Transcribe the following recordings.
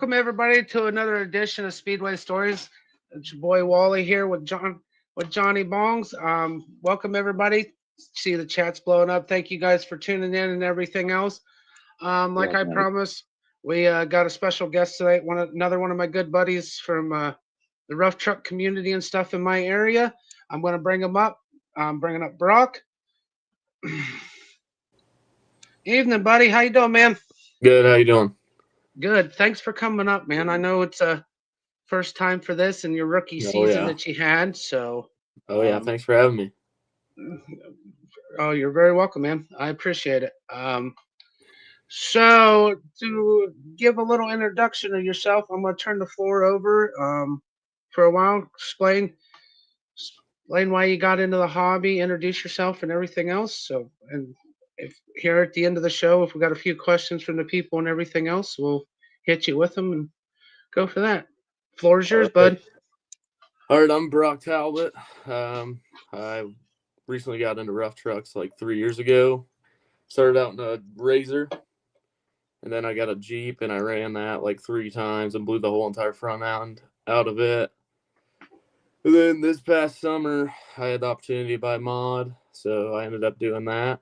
everybody to another edition of Speedway Stories. It's your boy Wally here with Johnny Bongs. Welcome everybody. See the chat's blowing up. Thank you guys for tuning in and everything else. Like Yeah, I right. promised, we got a special guest tonight. Another one of my good buddies from the rough truck community and stuff in my area. I'm going to bring him up. I'm bringing up Brock. Evening, buddy. How you doing, man? Good. How you doing? Good. Thanks for coming up, man. I know it's a first time for this and your rookie Oh season yeah. that you had. So, Oh yeah. um, Thanks for having me. oh, you're very welcome, man. I appreciate it. So to give a little introduction of yourself, I'm going to turn the floor over for a while. Explain why you got into the hobby, introduce yourself, and everything else. So, and if here at the end of the show, if we got a few questions from the people and everything else, we'll hit you with them and go for that. Floor is yours, All right. bud. All right. I'm Brock Talbot. I recently got into rough trucks like 3 years ago. Started out in a Razor, and then I got a Jeep, and I ran that like 3 times and blew the whole entire front end out of it. And then this past summer, I had the opportunity to buy mod, so I ended up doing that.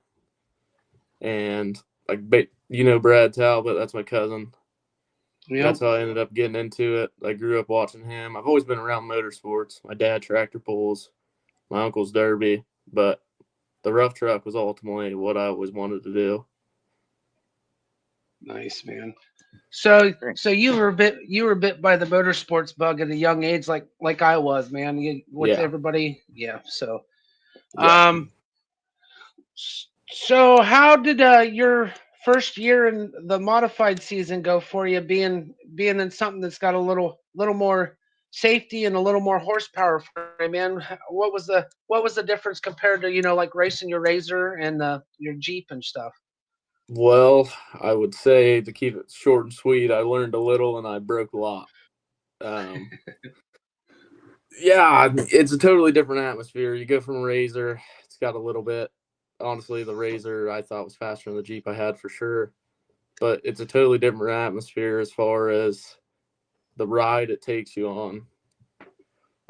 And Brad Talbot, that's my cousin. Yep. That's how I ended up getting into it. I grew up watching him. I've always been around motorsports. My dad tractor pulls, my uncle's derby, but the rough truck was ultimately what I always wanted to do. Nice, man. So, Great. so you were bit by the motorsports bug at a young age, like I was, man. With Yeah, everybody, yeah. So, yeah. um, so how did your first year in the modified season go for you? Being in something that's got a little more safety and a little more horsepower for you, man. What was the difference compared to like racing your Razor and your Jeep and stuff? Well, I would say to keep it short and sweet, I learned a little and I broke a lot. Um, yeah, it's a totally different atmosphere. You go from Razor, it's got a little bit. Honestly, the Razor I thought was faster than the Jeep I had for sure, but it's a totally different atmosphere as far as the ride it takes you on.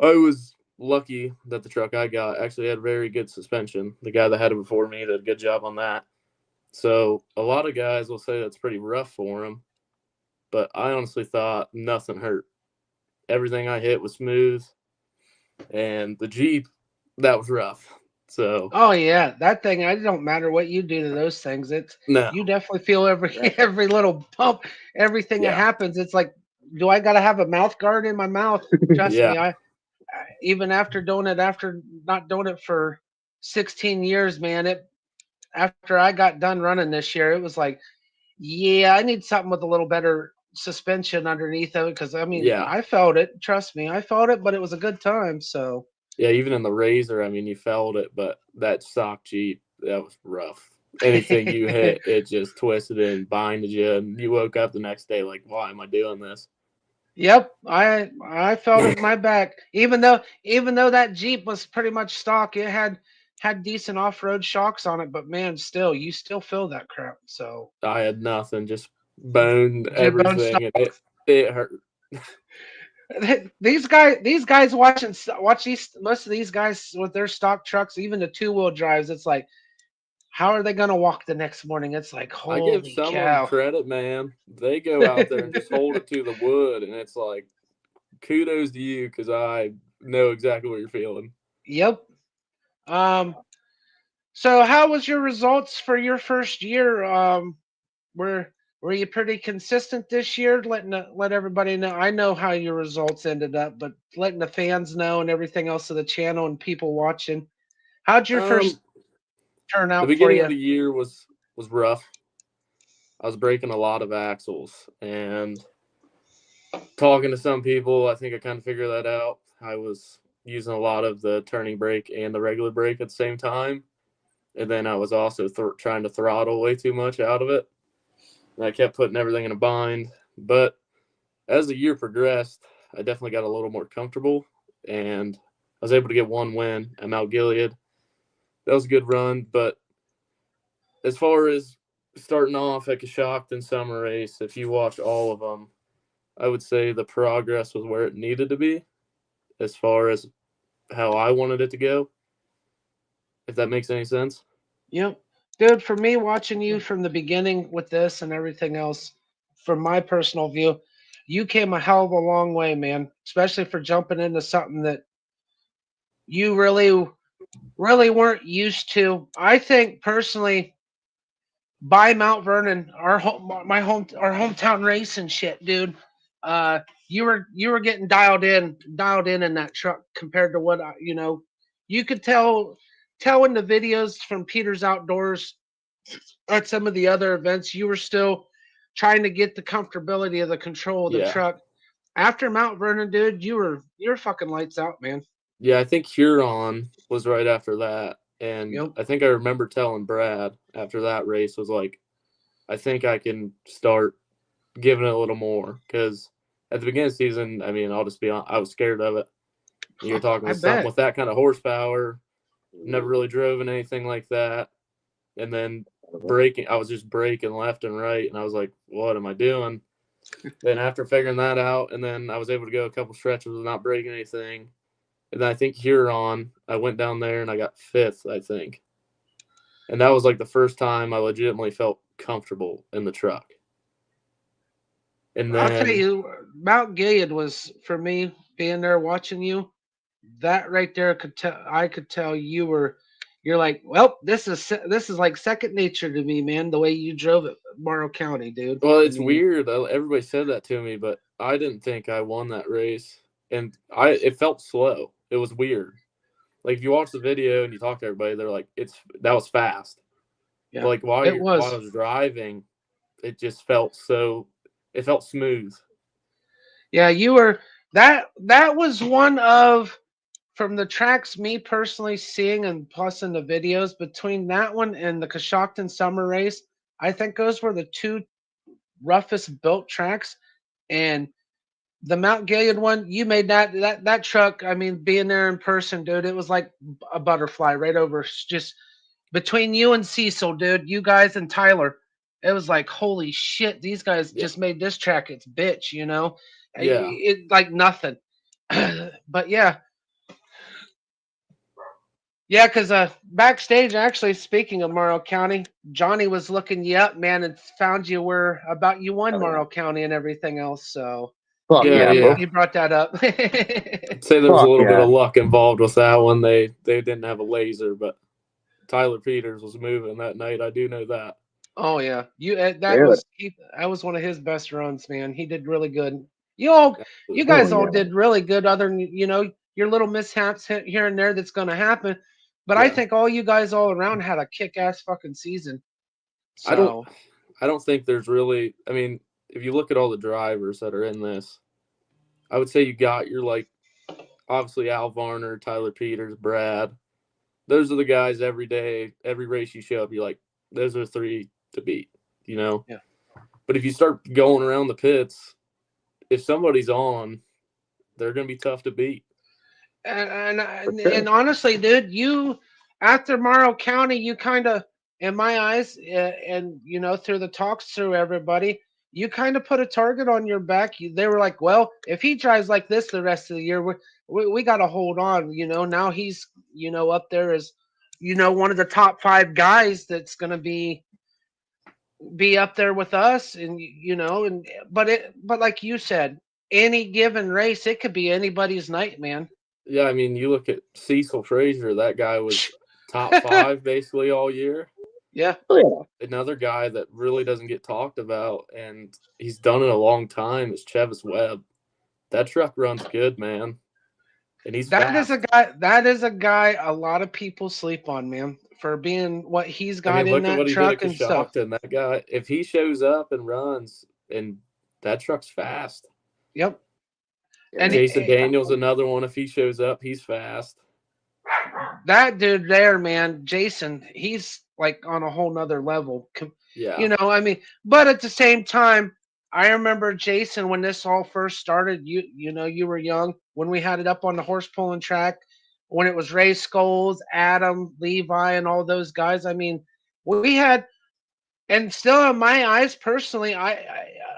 I was lucky that the truck I got actually had very good suspension. The guy that had it before me did a good job on that. So a lot of guys will say that's pretty rough for him, but I honestly thought nothing hurt. Everything I hit was smooth, and the Jeep, that was rough. So Oh yeah, that thing. I don't matter what you do to those things. It's no, you definitely feel every right, every little bump, everything that yeah, happens. It's like, do I gotta have a mouth guard in my mouth? Trust yeah, me, even after doing it, after not doing it for 16 years, man. It After I got done running this year, it was like, yeah, I need something with a little better suspension underneath of it because I mean, yeah, I felt it. Trust me, I felt it, but it was a good time. So. yeah. Even in the Razor, I mean, you felt it, but that stock Jeep, that was rough. Anything you hit, it just twisted and binded you, and you woke up the next day like, why am I doing this? Yep, I felt it in my back. Even though that Jeep was pretty much stock, it had decent off road shocks on it, but man, still you still feel that crap. So I had nothing, just boned your bone everything, stock. and it hurt. These guys watch these most of these guys with their stock trucks, even the two-wheel drives. It's like, how are they gonna walk the next morning? It's like, I give holy some of them cow. credit, man. They go out there and just hold it to the wood, and it's like kudos to you because I know exactly what you're feeling. Yep. Um. So how was your results for your first year? Were were you pretty consistent this year? Let everybody know. I know how your results ended up, but letting the fans know and everything else of the channel and people watching. How'd your Um, first turn the out for beginning of you? the year was rough. I was breaking a lot of axles, and talking to some people, I think I kind of figured that out. I was using a lot of the turning brake and the regular brake at the same time, and then I was also trying to throttle way too much out of it. And I kept putting everything in a bind. But as the year progressed, I definitely got a little more comfortable, and I was able to get one win at Mount Gilead. That was a good run. But as far as starting off at Coshocton Summer Race, if you watch all of them, I would say the progress was where it needed to be as far as how I wanted it to go, if that makes any sense. Yep. Dude, for me, watching you from the beginning with this and everything else, from my personal view, you came a hell of a long way, man. Especially for jumping into something that you really weren't used to. I think personally, by Mount Vernon, our hometown race and shit, dude. Uh, you were getting dialed in that truck compared to what you could tell in the videos from Peter's Outdoors at some of the other events, you were still trying to get the comfortability of the control of the Yeah. truck. After Mount Vernon, dude, you're fucking lights out, man. Yeah, I think Huron was right after that. And Yep. I think I remember telling Brad after that race was like, I think I can start giving it a little more because at the beginning of the season, I mean, I'll just be honest, I was scared of it. You're talking I with something bet. with that kind of horsepower, never really driven anything like that. And then braking, I was just braking left and right. And I was like, what am I doing? Then after figuring that out, and then I was able to go a couple stretches without not breaking anything. And then I think Huron, I went down there and I got fifth, I think. And that was like the first time I legitimately felt comfortable in the truck. And I'll tell then, you, Mount Gilead was for me being there watching you. That right there could tell. I could tell you're like, well, this is like second nature to me, man. The way you drove it, Morrow County, dude. well, I it's mean, weird. Everybody said that to me, but I didn't think I won that race. And it felt slow. It was weird. Like if you watch the video and you talk to everybody, they're like, that was fast. But yeah, like it while I was. was driving, it just felt it felt smooth. Yeah, you were that was one of from the tracks me personally seeing and plus in the videos between that one and the Coshocton Summer Race. I think those were the two roughest built tracks, and the Mount Gilead one, you made that truck. I mean, being there in person, dude, it was like a butterfly right over. Just between you and Cecil, dude, you guys and Tyler, it was like holy shit. These guys Yeah. just made this track its bitch, you know, Yeah. it like nothing. But yeah, yeah, because backstage, actually, speaking of Morrow County, Johnny was looking you up, man, and found you where about you won Oh, yeah. Morrow County and everything else. So Fuck Yeah, yeah, he, bro. yeah. he brought that up. I'd say there was a Fuck little bit yeah. of luck involved with that one. They didn't have a laser, but Tyler Peters was moving that night. I do know that. Oh yeah, Dude. that was one of his best runs, man. He did really good. You Absolutely. Oh guys all yeah. did really good. Other than your little mishaps here and there that's going to happen, but I Yeah. think all you guys all around had a kick-ass fucking season. I don't So I don't think there's really, I mean, if you look at all the drivers that are in this, I would say you got your like obviously Al Varner, Tyler Peters, Brad. Those are the guys every day, every race you show up, you're like, those are three to beat, you know? yeah, But if you start going around the pits, if somebody's on, they're going to be tough to beat. and For and, sure. and honestly, dude, you after Morrow County, you kind of, in my eyes, and through the talks through everybody, you kind of put a target on your back. They were like, well, if he drives like this the rest of the year, we got to hold on. Now he's up there as one of the top five guys that's going to be up there with us, and but like you said, any given race, it could be anybody's night, man. Yeah, I mean, you look at Cecil Frazier, that guy was top five basically all year. Yeah. Oh yeah. Another guy that really doesn't get talked about, and he's done it a long time, is Chevis Webb. That truck runs good, man, and he's That is a fast. guy. That is a guy. A lot of people sleep on, man, for being what he's I got mean, in look at that what he did at truck and stuff. Coshocton. That guy, if he shows up and runs, and that truck's fast. Yep. Yeah, And man. Jason Daniels, another one. If he shows up, he's fast. that dude there, man, Jason, he's like on a whole nother level. Yeah, I mean, but at the same time, I remember Jason when this all first started. You were young when we had it up on the horse pulling track. When it was Ray Scholes, Adam, Levi, and all those guys. I mean, we had And still, in my eyes, personally,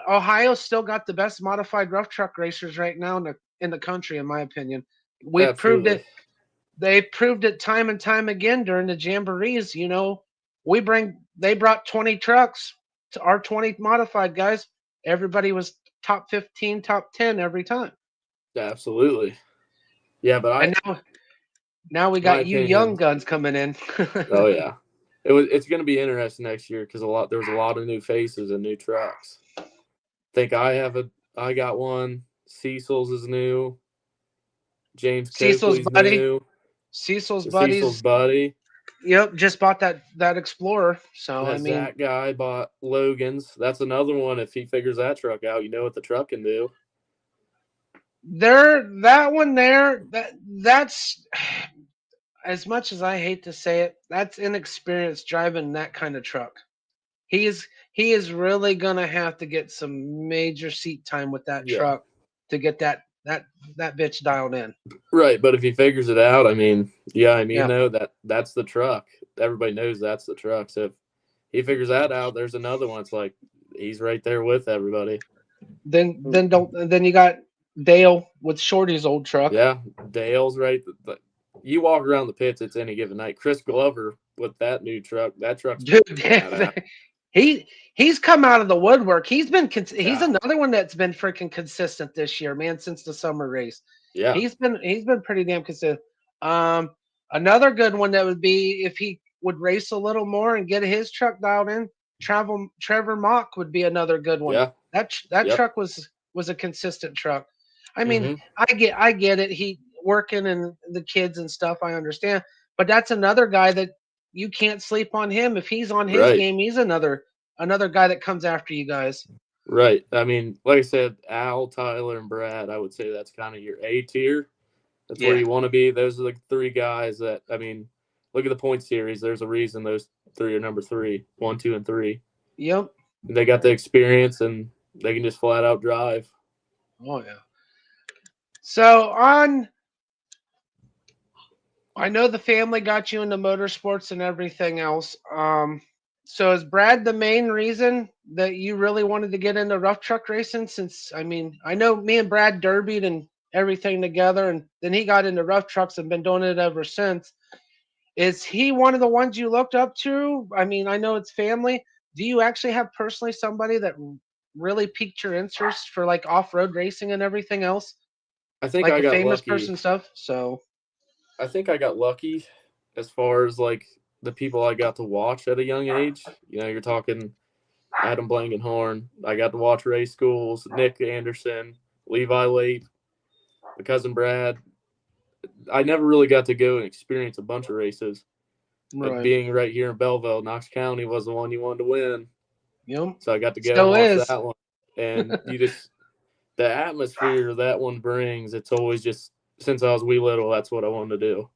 Ohio's still got the best modified rough truck racers right now in the country, in my opinion. We've proved Absolutely. it. They proved it time and time again during the jamborees. They brought 20 trucks to our 20 modified guys. Everybody was top 15, top 10 every time. Absolutely. Yeah, but And now we my got you young opinion, guns coming in. oh yeah, it's going to be interesting next year because there was a lot of new faces and new trucks. Think I got one. Cecil's is new. James Cecil's Coakley's buddy, new. Cecil's Cecil's buddies. buddy. Yep, just bought that Explorer. So I That mean, Zach guy bought Logan's. That's another one. If he figures that truck out, you know what the truck can do. that one there, that's as much as I hate to say it, that's inexperience driving that kind of truck. He is really gonna have to get some major seat time with that Yeah. truck to get that bitch dialed in. Right, but if he figures it out, I mean, yeah, I mean, Yeah. though that's the truck. Everybody knows that's the truck. So if he figures that out, there's another one. It's like he's right there with everybody. Then you got Dale with Shorty's old truck. Yeah, Dale's right. You walk around the pits, it's any given night. Chris Glover with that new truck. That truck's Dude, badass. he's come out of the woodwork. He's Yeah, another one that's been freaking consistent this year, man, since the summer race. yeah, He's been pretty damn consistent. Um, Another good one that would be if he would race a little more and get his truck dialed in. Trevor Mock would be another good one. yeah, That yep. truck was a consistent truck. I mean, Mm-hmm. I get it. He working and the kids and stuff. I understand, but that's another guy that you can't sleep on him. If he's on his Right, game, he's another guy that comes after you guys. right. I mean, like I said, Al, Tyler, and Brad. I would say that's kind of your A tier. That's where Yeah. you want to be. Those are the three guys that, I mean, look at the point series. There's a reason those three are number three, 1, 2, and 3. Yep. They got the experience and they can just flat out drive. Oh yeah. So I know the family got you into motorsports and everything else. So is Brad the main reason that you really wanted to get into rough truck racing? Since I mean, I know me and Brad derbied and everything together, and then he got into rough trucks and been doing it ever since. Is he one of the ones you looked up to? I mean, I know it's family. Do you actually have personally somebody that really piqued your interest for like off-road racing and everything else, I think like I a got famous lucky. person stuff? So I think I got lucky as far as like the people I got to watch at a young age. You know, you're talking Adam Blankenhorn. I got to watch race schools, Nick Anderson, Levi Late, my cousin Brad. I never really got to go and experience a bunch of races. But right, being right here in Belleville, Knox County was the one you wanted to win. yep, So I got to go and still watch is. that one. And the atmosphere that one brings, it's always just, since I was wee little, that's what I wanted to do.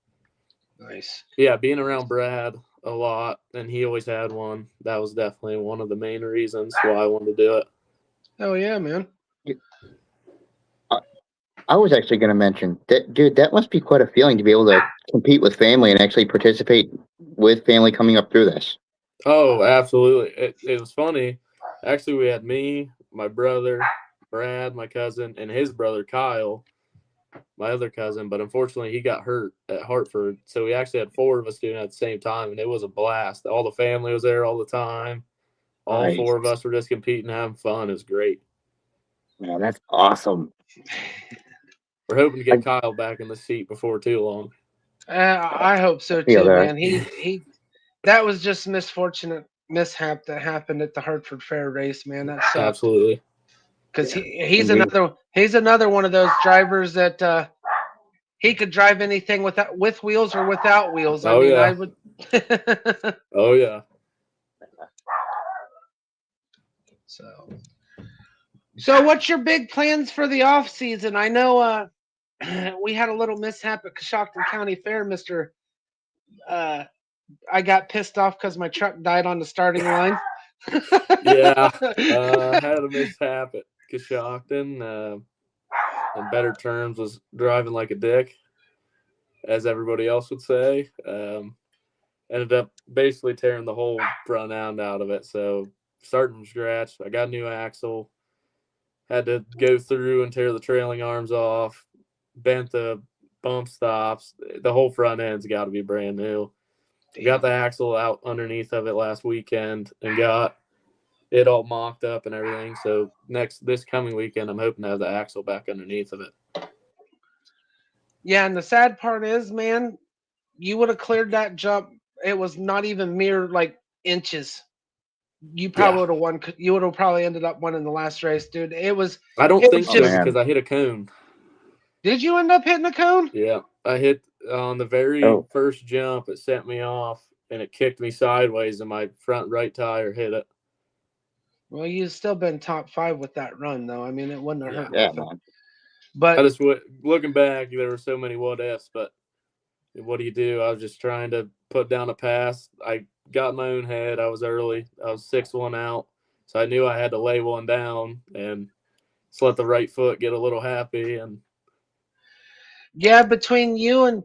Nice. Yeah, being around Brad a lot, and he always had one. That was definitely one of the main reasons why I wanted to do it. Oh yeah, man. I I was actually going to mention that, dude. That must be quite a feeling to be able to compete with family and actually participate with family coming up through this. Oh, absolutely. It was funny. Actually, we had me, my brother, Brad, my cousin, and his brother, Kyle, my other cousin. But unfortunately, he got hurt at Hartford. So we actually had 4 of us doing it at the same time, and it was a blast. All the family was there all the time. All Nice. 4 of us were just competing, having fun. It was great. Man, that's awesome. We're hoping to get Kyle back in the seat before too long. I hope so Feel too, that. man. He that was just misfortunate mishap that happened at the Hartford Fair race, man. That sucked. Absolutely. Because Indeed. he's another one of those drivers that he could drive anything with wheels or without wheels. I Oh, mean, I yeah. would. Oh, yeah. So what's your big plans for the off season? I know we had a little mishap at Coshocton County Fair, Mister. I got pissed off because my truck died on the starting line. Yeah. Had a mishap at Coshocton. In better terms, was driving like a dick, as everybody else would say. ended up basically tearing the whole front end out of it. So starting from scratch, I got a new axle, had to go through and tear the trailing arms off, bent the bump stops. The whole front end's got to be brand new. Got the axle out underneath of it last weekend and got it all mocked up and everything. So this coming weekend, I'm hoping to have the axle back underneath of it. Yeah, and the sad part is, man, you would have cleared that jump. It was not even mere like inches. You probably would have won. You would have probably ended up winning the last race, dude. It was. I don't think so just, because I hit a cone. Did you end up hitting a cone? Yeah, I hit on the very first jump. It sent me off, and it kicked me sideways, and my front right tire hit it. Well, you've still been top 5 with that run, though. I mean, it wouldn't have hurt. Yeah, man. But I just looking back, there were so many what ifs. But what do you do? I was just trying to put down a pass. I got my own head. I was early. I was 6-1 out, so I knew I had to lay one down and just let the right foot get a little happy. And yeah, between you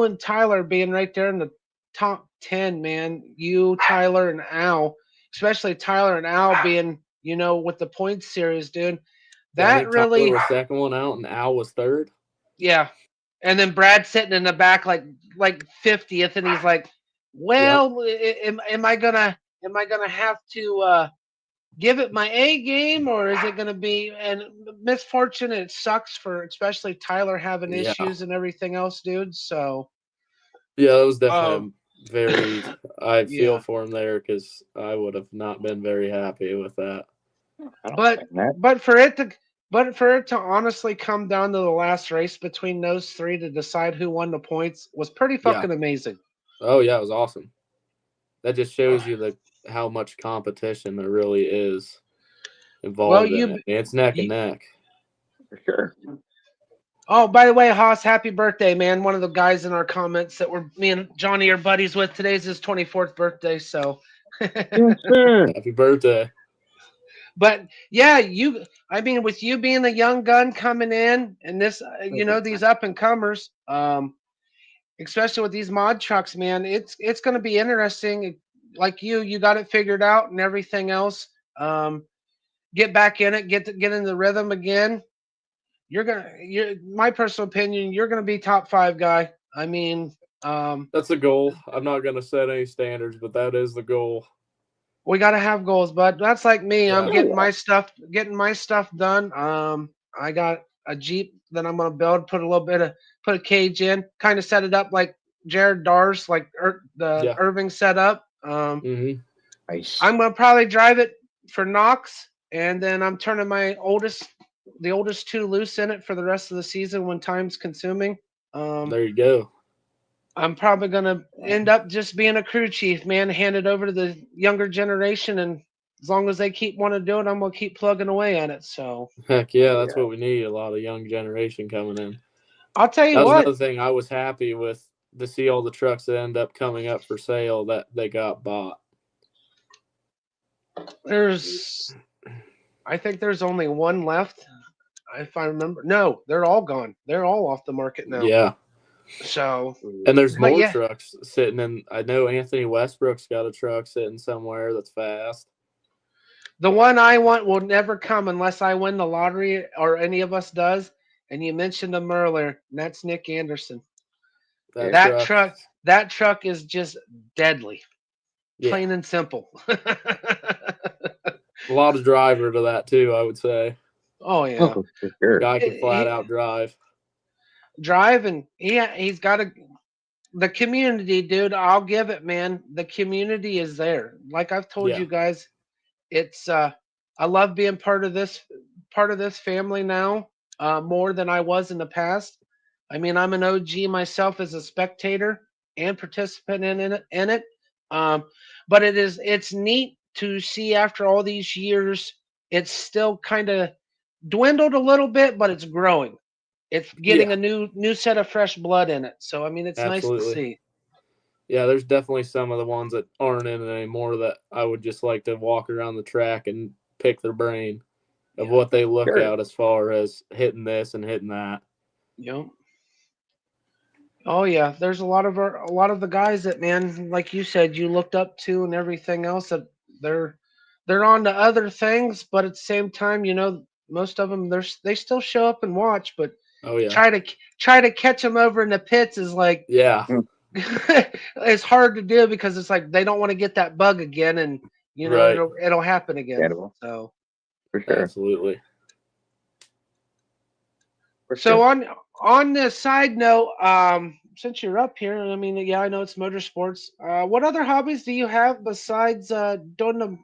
and Tyler being right there in the top 10, man, you, Tyler, and Al, especially Tyler and Al being, with the points series, dude. That really Tyler was second one out, and Al was third. Yeah, and then Brad sitting in the back like 50th, and he's like, "Well, am I gonna have to give it my A game, or is it gonna be?" And misfortune, it sucks for especially Tyler having issues and everything else, dude. So yeah, that was definitely very. I feel for him there because I would have not been very happy with that. But for it to honestly come down to the last race between those three to decide who won the points was pretty fucking amazing. Oh yeah, it was awesome. That just shows you how much competition there really is involved in it. It's neck and neck. For sure. Oh, by the way, Haas, happy birthday, man. One of the guys in our comments that me and Johnny are buddies with, today's his 24th birthday, so. Happy birthday. But yeah, with you being a young gun coming in and this, these up and comers, especially with these mod trucks, man, it's going to be interesting. Like you got it figured out and everything else. Get back in it, get in the rhythm again. My personal opinion, you're going to be top 5 guy. I mean, that's the goal. I'm not going to set any standards, but that is the goal. We got to have goals, bud. That's like me. Yeah. I'm getting my stuff done. I got a Jeep that I'm going to build, put a cage in, kind of set it up like Jared Dars, like Irving set up. Nice. I'm going to probably drive it for Knox, and then I'm turning the oldest 2 loose in it for the rest of the season when time's consuming. There you go. I'm probably going to end up just being a crew chief, man, hand it over to the younger generation. And as long as they keep wanting to do it, I'm going to keep plugging away at it. So heck yeah, that's what we need. A lot of young generation coming in. I'll tell you what. That was another thing I was happy with to see all the trucks that end up coming up for sale that they got bought. I think there's only one left. If I remember. No, they're all gone. They're all off the market now. Yeah. So, and there's more trucks sitting in. I know Anthony Westbrook's got a truck sitting somewhere that's fast. The one I want will never come unless I win the lottery or any of us does. And you mentioned him earlier, and that's Nick Anderson. That truck is just deadly, plain and simple. A lot of driver to that too, I would say. Oh yeah, for sure. Guy can flat out drive. And he's got the community, dude. I'll give it, man. The community is there. Like I've told you guys, it's I love being part of this family now more than I was in the past. I mean, I'm an OG myself as a spectator and participant in it. But it's neat to see after all these years, it's still kind of dwindled a little bit, but it's growing. It's getting a new set of fresh blood in it. So, I mean, it's nice to see. Yeah, there's definitely some of the ones that aren't in it anymore that I would just like to walk around the track and pick their brain of what they look at as far as hitting this and hitting that. Yep. Oh yeah, there's a lot of the guys that, man, like you said, you looked up to and everything else that they're they're on to other things, but at the same time, most of them they still show up and watch, but Oh yeah, try to try to catch them over in the pits is like yeah, it's hard to do because it's like they don't want to get that bug again, and right, it'll happen again. Understandable. So For sure. absolutely. For so sure. on the side note, since you're up here, I mean, yeah, I know it's motorsports. What other hobbies do you have besides doing the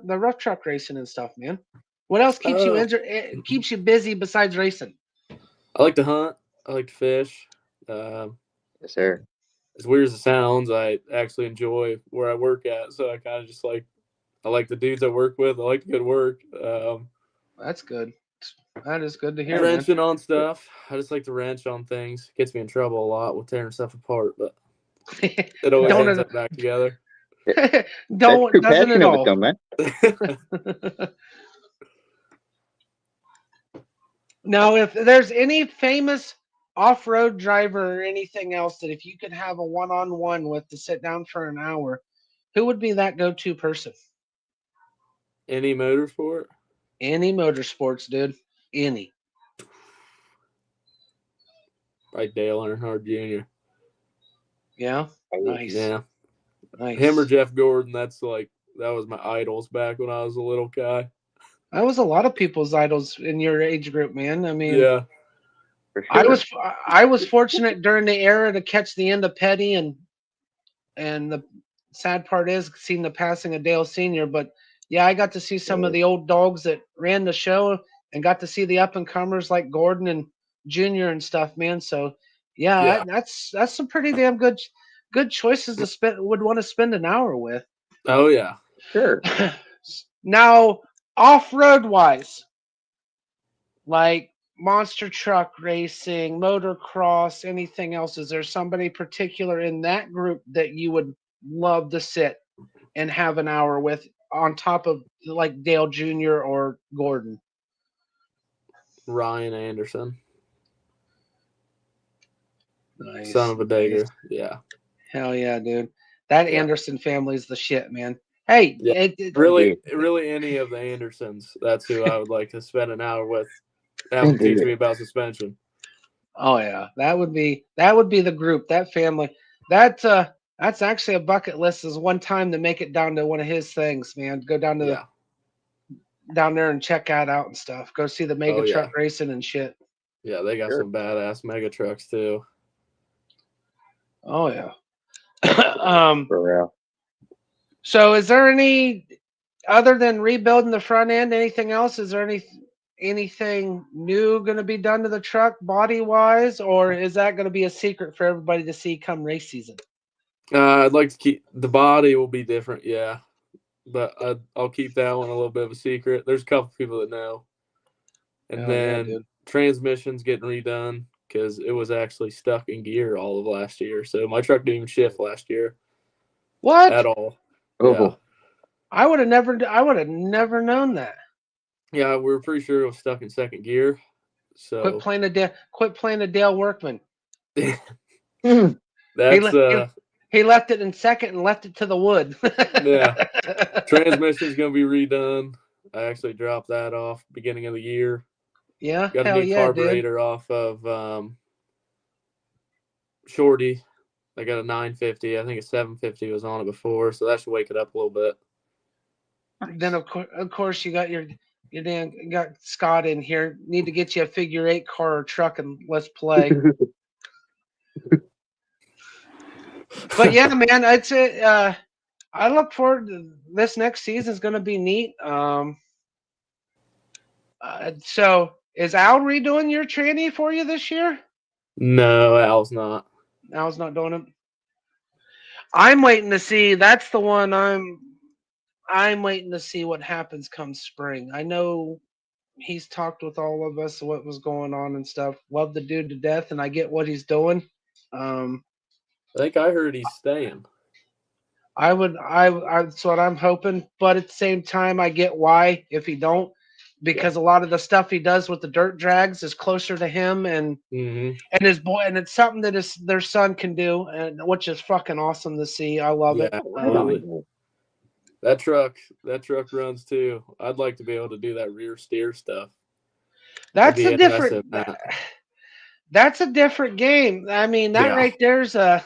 the rough truck racing and stuff, man? What else keeps you Uh, keeps you busy besides racing? I like to hunt. I like to fish. Um, Yes, sir. as weird as it sounds, I actually enjoy where I work at. So I kind of just I like the dudes I work with. I like to go to work. That's good. That is good to hear, man. Wrenching on stuff. I just like to wrench on things. Gets me in trouble a lot with tearing stuff apart, but it always Don't ends it? up back together. That's true Doesn't it passion of it, all? though, man. Now, if there's any famous off-road driver or anything else that if you could have a one-on-one with to sit down for an hour, who would be that go-to person? Any motorsport? Any motorsports, dude. Any. Like Dale Earnhardt Jr. Yeah. Nice. Yeah. Him or Nice. Jeff Gordon, that was my idols back when I was a little guy. That was a lot of people's idols in your age group, man. I mean, Yeah. For sure. I was fortunate during the era to catch the end of Petty, and the sad part is seeing the passing of Dale Sr. But yeah, I got to see some of the old dogs that ran the show and got to see the up and comers like Gordon and Junior and stuff, man. So yeah, Yeah. that's some pretty damn good choices to spend would want to spend an hour with. Oh yeah. Sure. Now, off road wise, like monster truck racing, motocross, anything else, is there somebody particular in that group that you would love to sit and have an hour with on top of like Dale Jr. or Gordon? Ryan Anderson. Nice. Son of a Nice. digger. Yeah. Hell yeah, dude. That Yeah. Anderson family's the shit, man. Hey, Yeah. it, Really any of the Andersons. That's who I would like to spend an hour with. Have them teach me about suspension. oh yeah, that would be the group, that family. That's actually a bucket list is one time to make it down to one of his things, man. Go down to Yeah. down there and check that out and stuff. Go see the mega Oh, yeah. truck racing and shit. Yeah, they got Sure. some badass mega trucks too. Oh yeah. For real. So is there any other than rebuilding the front end, anything else? Is there anything new going to be done to the truck body wise, or is that going to be a secret for everybody to see come race season? I'd like to keep the body will be different, yeah, but I'll keep that one a little bit of a secret. There's a couple people that know, and Hell yeah, then dude. transmission's getting redone because it was actually stuck in gear all of last year. So my truck didn't even shift last year What? at all. Oh. Yeah. I would have never known that. Yeah, we were pretty sure it was stuck in second gear. Quit So playing a Dale Workman. that's He left it in second and left it to the wood. yeah. Transmission's gonna be redone. I actually dropped that off beginning of the year. Yeah, Got a hell new yeah, dude. carburetor off of Shorty. I got a 950. I think a 750 was on it before, so that should wake it up a little bit. Then of course you got your damn you got Scott in here. Need to get you a figure 8 car or truck and let's play. But yeah, man, I'd say I look forward to this next season. Is going to be neat. So is Al redoing your tranny for you this year? No, Al's not. Al's not doing it. I'm waiting to see. That's the one I'm waiting to see what happens come spring. I know he's talked with all of us what was going on and stuff. Love the dude to death, and I get what he's doing. I think I heard he's staying. I that's what I'm hoping, but at the same time, I get why if he don't. because a lot of the stuff he does with the dirt drags is closer to him and his boy, and it's something that their son can do, and which is fucking awesome to see. I love it. Absolutely. That truck runs too. I'd like to be able to do that rear steer stuff. That's a different. That's a different game. I mean, that right there's to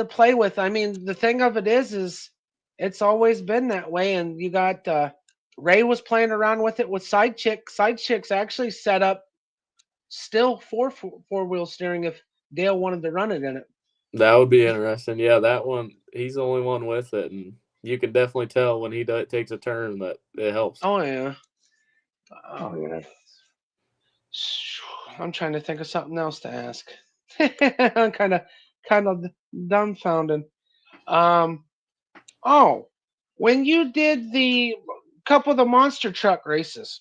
play with. I mean, the thing of it is it's always been that way. And you got Ray was playing around with it with Side Chick. Side Chick's actually set up still four-wheel steering if Dale wanted to run it in it. That would be interesting. Yeah, that one, he's the only one with it, and you can definitely tell when he takes a turn that it helps. Oh yeah. Oh yeah. I'm trying to think of something else to ask. I'm kind of dumbfounded. Oh, when you did the couple of the monster truck races,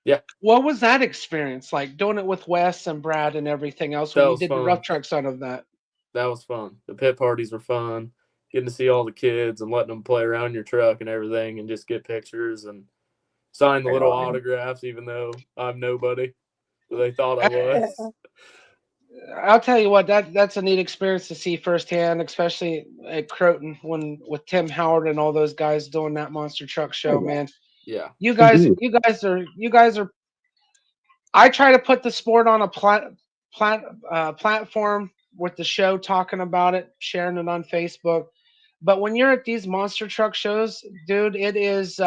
yeah, what was that experience like doing it with Wes and Brad and everything else when you did the rough truck side of that? That was fun. The pit parties were fun. Getting to see all the kids and letting them play around your truck and everything, and just get pictures and sign the little autographs, even though I'm nobody. But they thought I was. I'll tell you what, that's a neat experience to see firsthand, especially at Croton with Tim Howard and all those guys doing that monster truck show, man. Yeah. You guys are. I try to put the sport on a platform with the show, talking about it, sharing it on Facebook. But when you're at these monster truck shows, dude, it is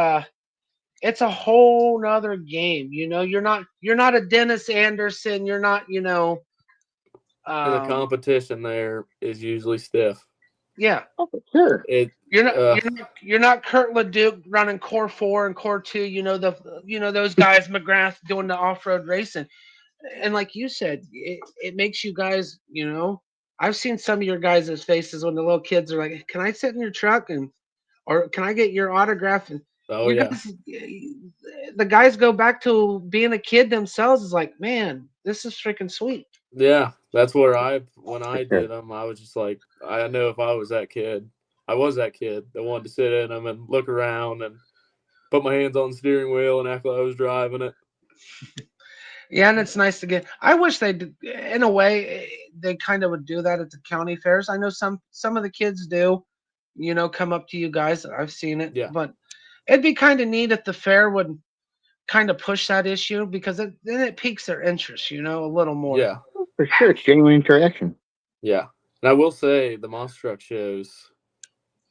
it's a whole nother game. You know, you're not a Dennis Anderson. You're not, you know. And the competition there is usually stiff. Yeah. Oh, for sure. You're not Kurt LeDuc running Core 4 and Core 2. You know those guys McGrath doing the off-road racing, and like you said, it makes you guys. You know, I've seen some of your guys' faces when the little kids are like, "Can I sit in your truck or can I get your autograph?" And guys, the guys go back to being a kid themselves. It's like, man, this is freaking sweet. Yeah, that's where when I did them, I was just like, I know if I was that kid, I was that kid that wanted to sit in them and look around and put my hands on the steering wheel and act like I was driving it. Yeah, and it's nice to get. I wish they did, in a way, they kind of would do that at the county fairs. I know some of the kids do, you know, come up to you guys. I've seen it, but it'd be kind of neat if the fair would kind of push that issue, because then it piques their interest, you know, a little more. Yeah, for sure, it's genuine interaction. Yeah, and I will say the monster truck shows,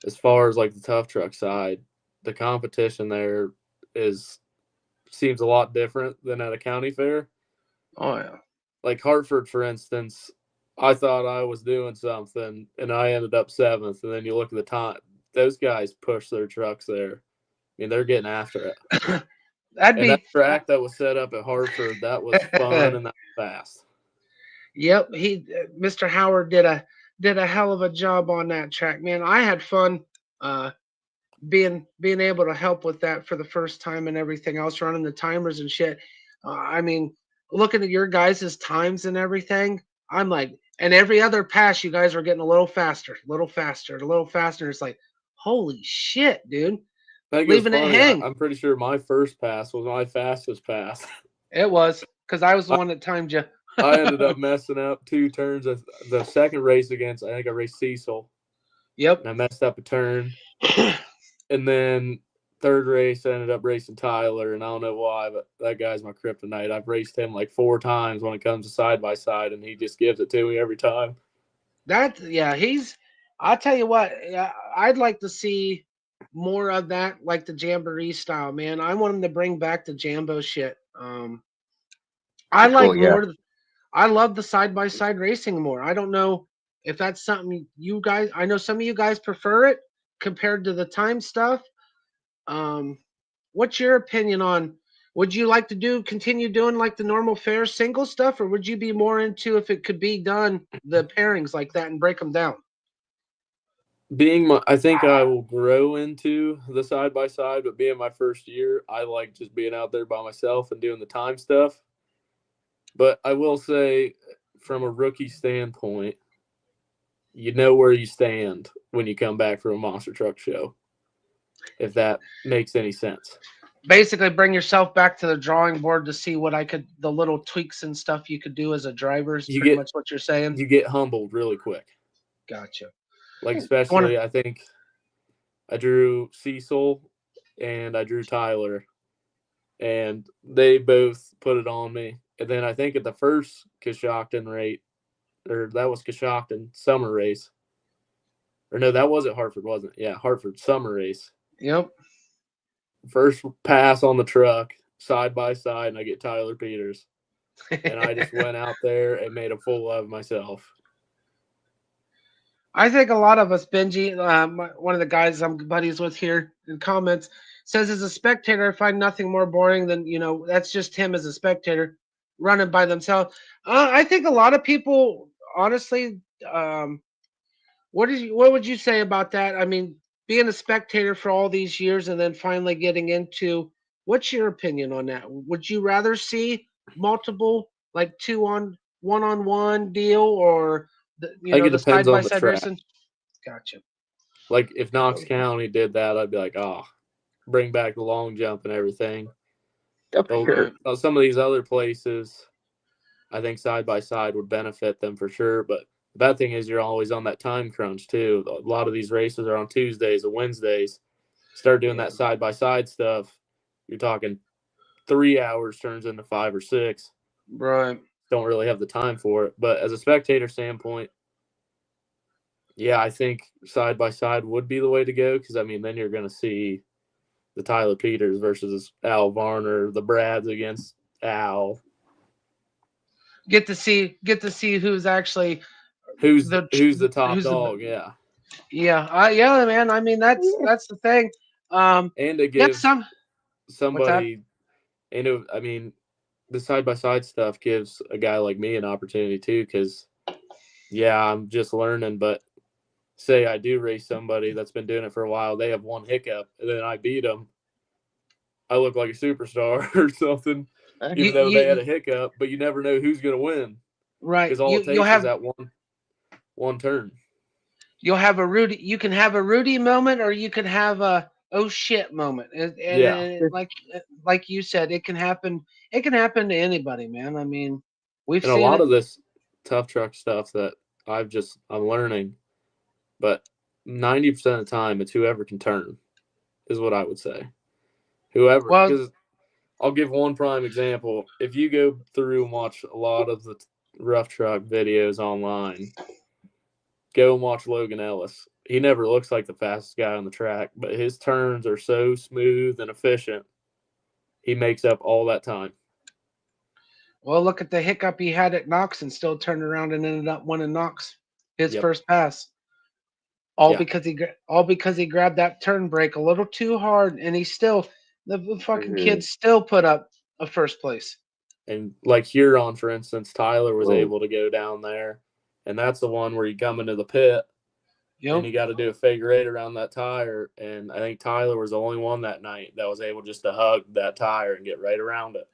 as far as like the tough truck side, the competition there seems a lot different than at a county fair. Oh yeah. Like Hartford, for instance, I thought I was doing something and I ended up 7th. And then you look at the time, those guys push their trucks there. I mean, they're getting after it. That track that was set up at Hartford, that was fun and that was fast. Yep, Mr. Howard did a hell of a job on that track, man. I had fun being able to help with that for the first time and everything else, running the timers and shit. I mean, looking at your guys' times and everything, I'm like, and every other pass, you guys were getting a little faster, a little faster, a little faster. It's like, holy shit, dude. Leaving it hang. I'm pretty sure my first pass was my fastest pass. It was, because I was the one that timed you. I ended up messing up 2 turns. The second race I think I raced Cecil. Yep. And I messed up a turn. And then third race, I ended up racing Tyler, and I don't know why, but that guy's my kryptonite. I've raced him like 4 times when it comes to side-by-side, and he just gives it to me every time. I'll tell you what, I'd like to see more of that, like the Jamboree style, man. I want him to bring back the Jambo shit. I love the side-by-side racing more. I don't know if that's something you guys, I know some of you guys prefer it compared to the time stuff. What's your opinion on, would you like to continue doing like the normal fair single stuff, or would you be more into, if it could be done, the pairings like that and break them down? I think I will grow into the side-by-side, but being my first year, I like just being out there by myself and doing the time stuff. But I will say, from a rookie standpoint, you know where you stand when you come back from a monster truck show, if that makes any sense. basically bring yourself back to the drawing board to see what the little tweaks and stuff you could do as a driver is You pretty get much what you're saying. you get humbled really quick. Gotcha. Like Wanna- especially, I think I drew Cecil and I drew Tyler, and they both put it on me. And then I think at the first Coshocton rate, or that was Coshocton summer race, or no, that wasn't Hartford, wasn't it? Yeah, Hartford summer race. Yep. First pass on the truck, side by side, and I get Tyler Peters. And I just went out there and made a fool of myself. I think a lot of us, Benji, one of the guys I'm buddies with here in comments, says as a spectator, I find nothing more boring than, that's just him as a spectator running by themselves. I think a lot of people, honestly, what would you say about that? I mean, being a spectator for all these years and then finally getting into, what's your opinion on that? Would you rather see multiple, like one-on-one deal, or I think it the depends on the side-by-side track. racing? Gotcha. Like if Knox County did that, I'd be like, oh, bring back the long jump and everything. Sure. Some of these other places, I think side by side would benefit them for sure. But the bad thing is you're always on that time crunch too. A lot of these races are on Tuesdays and Wednesdays. Start doing that side by side stuff, you're talking 3 hours turns into 5 or 6. Right. Don't really have the time for it. But as a spectator standpoint, yeah, I think side by side would be the way to go because, I mean, then you're going to see the Tyler Peters versus Al Varner, the Brads against Al. Get to see who's actually who's the top dog. Yeah. Yeah, man. I mean, that's the thing. And it gives somebody, I mean, the side by side stuff gives a guy like me an opportunity too because, yeah, I'm just learning, but say I do race somebody that's been doing it for a while, they have one hiccup, and then I beat them. I look like a superstar or something, even though they had a hiccup. But you never know who's going to win, right? Because all it takes is that one turn. You'll have a Rudy. You can have a Rudy moment, or you can have a oh shit moment. And like you said, it can happen. It can happen to anybody, man. I mean, we've seen a lot of this tough truck stuff that I'm learning. But 90% of the time, it's whoever can turn, is what I would say. Whoever, because I'll give one prime example. If you go through and watch a lot of the rough truck videos online, go and watch Logan Ellis. He never looks like the fastest guy on the track, but his turns are so smooth and efficient. He makes up all that time. Well, look at the hiccup he had at Knox and still turned around and ended up winning Knox his first pass. All because he grabbed that turn brake a little too hard, and the fucking kid still put up a first place. And like Huron, for instance, Tyler was able to go down there, and that's the one where you come into the pit, and you got to do a figure eight around that tire. And I think Tyler was the only one that night that was able just to hug that tire and get right around it.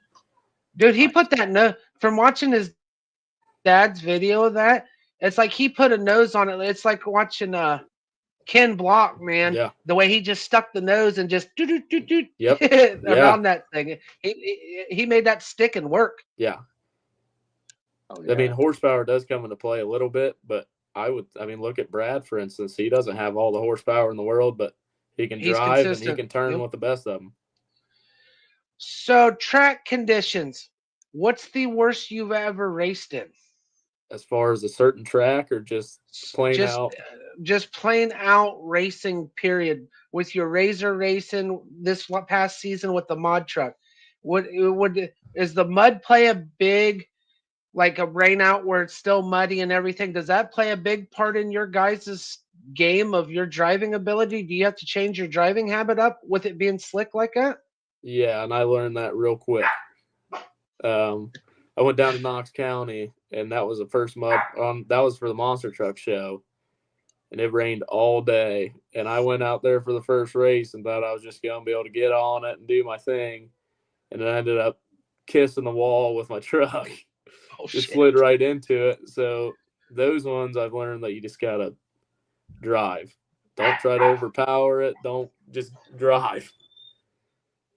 Dude, he put that from watching his dad's video of that. It's like he put a nose on it. It's like watching Ken Block, man. Yeah. The way he just stuck the nose and just Yep. around that thing. He made that stick and work. Yeah. I mean, horsepower does come into play a little bit, but look at Brad, for instance. He doesn't have all the horsepower in the world, but he can drive and he can turn with the best of them. So, track conditions. What's the worst you've ever raced in? As far as a certain track or just plain out? Just plain out racing, period. With your Razor racing this past season with the mod truck. Is the mud play a big, like a rain out where it's still muddy and everything? Does that play a big part in your guys' game of your driving ability? Do you have to change your driving habit up with it being slick like that? Yeah, and I learned that real quick. I went down to Knox County, and that was the first mud. That was for the monster truck show, and it rained all day. And I went out there for the first race and thought I was just going to be able to get on it and do my thing, and then I ended up kissing the wall with my truck. Slid right into it. So those ones I've learned that you just gotta drive. Don't try to overpower it. Don't just drive.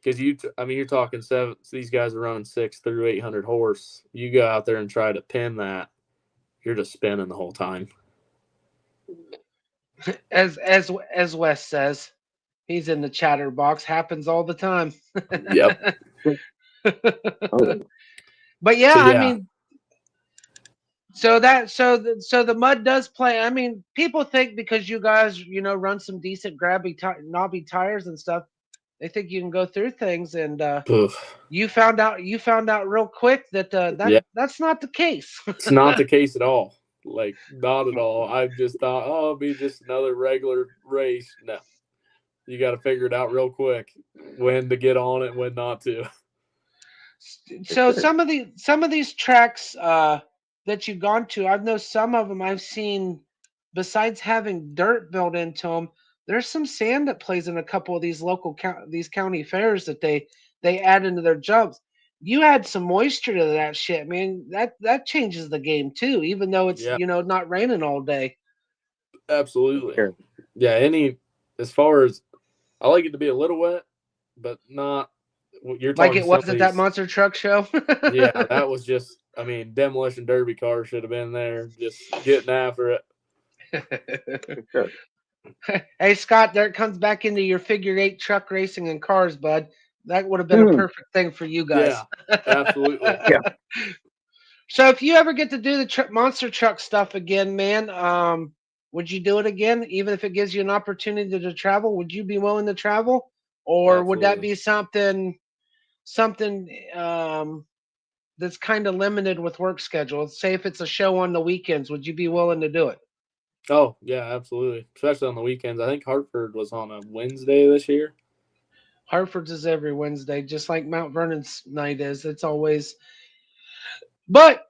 Because you're talking seven. These guys are running 6 through 800 horse. You go out there and try to pin that, you're just spinning the whole time. As Wes says, he's in the chatter box. Happens all the time. Yep. But yeah, So, I yeah. mean, so the mud does play. I mean, people think because you guys, run some decent knobby tires and stuff, they think you can go through things, and Oof. you found out real quick that Yeah. that's not the case. It's not the case at all. Like, not at all. I just thought, oh, it'll be just another regular race. No. You got to figure it out real quick when to get on it and when not to. So some of these tracks that you've gone to, I've know some of them I've seen. Besides having dirt built into them, there's some sand that plays in a couple of these these county fairs that they add into their jumps. You add some moisture to that shit, man. That changes the game too, even though it's not raining all day. Absolutely. Sure. Yeah, as far as I like it to be a little wet, but not. You're talking Like it was at that monster truck show. Yeah, that was just. I mean, demolition derby car should have been there, just getting after it. Sure. Hey Scott, there it comes back into your figure 8 truck racing and cars, bud. That would have been a perfect thing for you guys. Yeah, absolutely. Yeah. So if you ever get to do the monster truck stuff again, man, would you do it again, even if it gives you an opportunity to travel? Would you be willing to travel, or would that be something that's kind of limited with work schedule? Say if it's a show on the weekends, would you be willing to do it? Oh, yeah, absolutely. Especially on the weekends. I think Hartford was on a Wednesday this year. Hartford's is every Wednesday, just like Mount Vernon's night is. It's always. But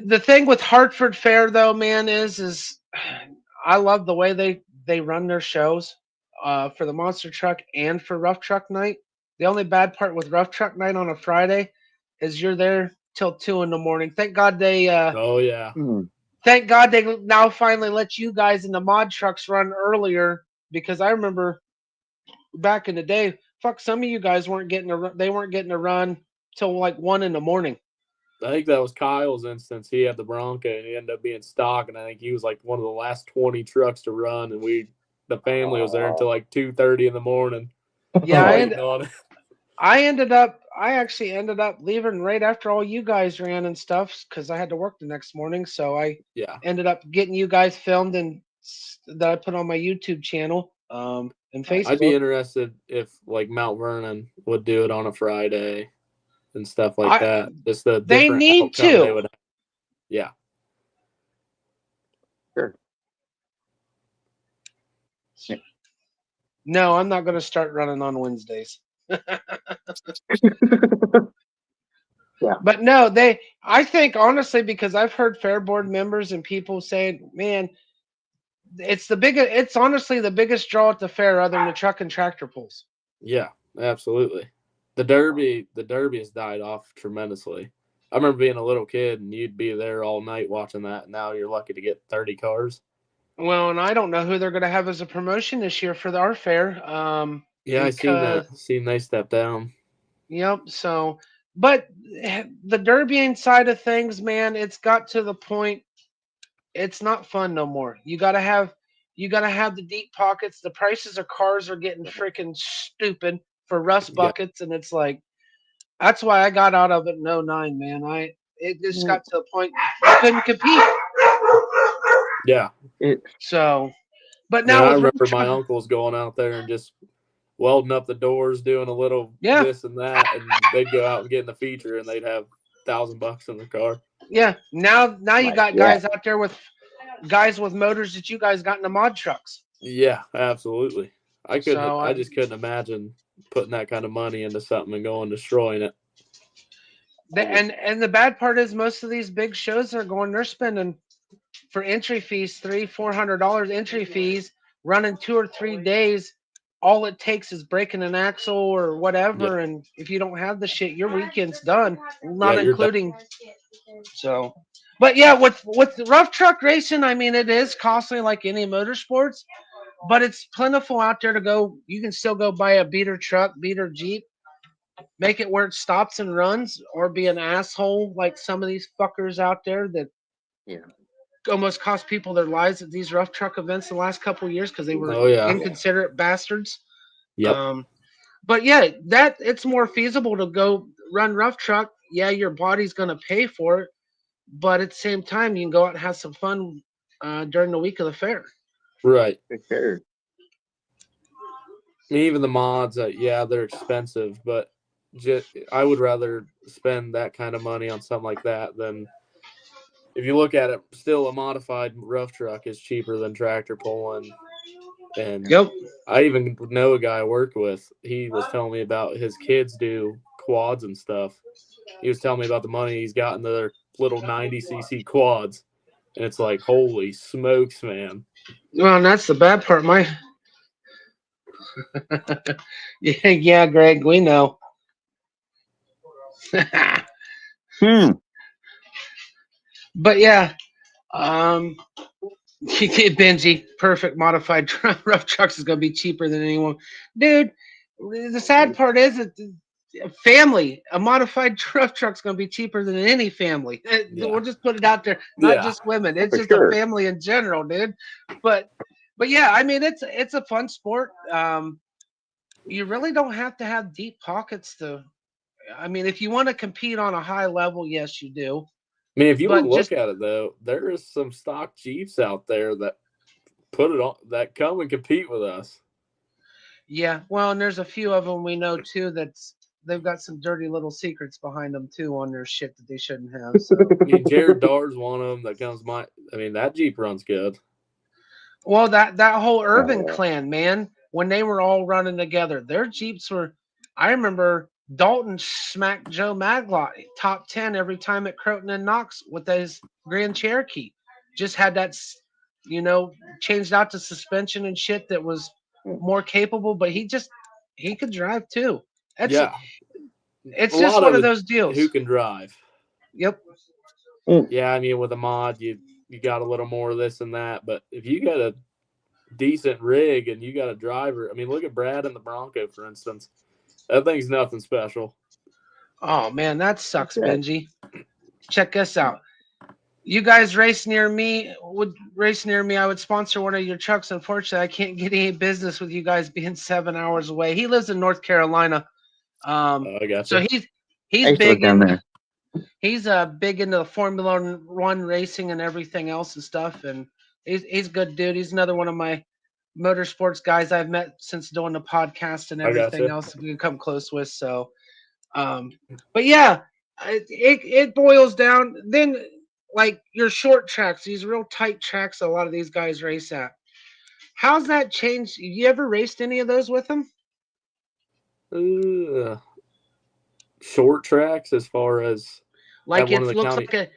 the thing with Hartford Fair, though, man, is I love the way they run their shows for the monster truck and for rough truck night. The only bad part with rough truck night on a Friday is you're there till 2 a.m. Thank God they. Oh yeah. Thank God they now finally let you guys in the mod trucks run earlier, because I remember back in the day, fuck, some of you guys weren't getting a run till like 1 a.m. I think that was Kyle's instance. He had the Bronco and he ended up being stock, and I think he was like one of the last 20 trucks to run, and the family was there until like 2:30 in the morning. Yeah, I I actually ended up leaving right after all you guys ran and stuff, because I had to work the next morning. So I ended up getting you guys filmed and that I put on my YouTube channel and Facebook. I'd be interested if like Mount Vernon would do it on a Friday and stuff like that. Just the they need to. They would have. Yeah. Sure. No, I'm not going to start running on Wednesdays. Yeah. But no, I think honestly, because I've heard fair board members and people saying, man, it's honestly the biggest draw at the fair other than the truck and tractor pulls. Yeah, absolutely. The derby has died off tremendously. I remember being a little kid and you'd be there all night watching that, and now you're lucky to get 30 cars. Well, and I don't know who they're going to have as a promotion this year for our fair. Yeah, I seen that. Seen they stepped down. Yep. So, but the derbying side of things, man, it's got to the point. It's not fun no more. You gotta have the deep pockets. The prices of cars are getting freaking stupid for rust buckets, and it's like that's why I got out of it in 09, man. It just got to a point you couldn't compete. Yeah. So, but now I remember my uncles going out there and just welding up the doors, doing a little this and that, and they'd go out and get in the feature, and they'd have $1,000 in their car. Yeah. Now you got guys out there with motors that you guys got in the mod trucks. Yeah, absolutely. I just couldn't imagine putting that kind of money into something and going destroying it. And the bad part is most of these big shows they're spending for entry fees $300-$400 entry fees, running 2 or 3 days. All it takes is breaking an axle or whatever, and if you don't have the shit, your weekend's done. Not including. So, but yeah, with rough truck racing, I mean, it is costly like any motorsports, but it's plentiful out there to go. You can still go buy a beater truck, beater Jeep, make it where it stops and runs, or be an asshole like some of these fuckers out there that Yeah. almost cost people their lives at these rough truck events the last couple of years because they were Oh yeah. inconsiderate bastards. Yep. But yeah, that it's more feasible to go run rough truck. Yeah, your body's gonna pay for it, but at the same time, you can go out and have some fun during the week of the fair. Right. For sure. I mean, even the mods, yeah, they're expensive, but I would rather spend that kind of money on something like that than, if you look at it, still a modified rough truck is cheaper than tractor pulling. And Yep. I even know a guy I work with. He was telling me about his kids do quads and stuff. He was telling me about the money he's got in their little 90cc quads. And it's like, holy smokes, man. Well, and that's the bad part. Yeah, Greg, we know. But yeah, Benji, perfect modified rough trucks is going to be cheaper than anyone. Dude, the sad part is that a modified rough truck's going to be cheaper than any family. Yeah. We'll just put it out there, not Yeah. just women. It's For just sure. a family in general, dude. But yeah, I mean, it's a fun sport. You really don't have to have deep pockets to. I mean, if you want to compete on a high level, yes, you do. I mean, if you But would look at it though, there is some stock Jeeps out there that put it on, that come and compete with us. Yeah, well, and there's a few of them we know too they've got some dirty little secrets behind them too on their shit that they shouldn't have. So, I mean, Jared Darr's one of them that comes I mean, that Jeep runs good. well, that whole Urban yeah. clan, man, when they were all running together, their Jeeps were. I remember Dalton smacked Joe Maglot top 10 every time at Croton and Knox with his Grand Cherokee. Just had that, you know, changed out the suspension and shit that was more capable, but he could drive too. That's Yeah. It's A just lot one of of it, those deals. who can drive. Yep. Yeah, I mean, with a mod, you got a little more of this and that, but if you got a decent rig and you got a driver, I mean, look at Brad and the Bronco, for instance. That thing's nothing special. Oh man, that sucks, Okay. Benji. Check us out. You guys race near me. Would race near me? I would sponsor one of your trucks. Unfortunately, I can't get any business with you guys being 7 hours away. He lives in North Carolina, I got so you. he's I used to live big down in there. he's big into the Formula One racing and everything else and stuff. And he's a good dude. He's another one of my motorsports guys I've met since doing the podcast and I got everything you. else we come close with. So, but yeah, it boils down then like your short tracks, these real tight tracks. A lot of these guys race at. How's that changed? You ever raced any of those with them? Short tracks, as far as Like one of it the county.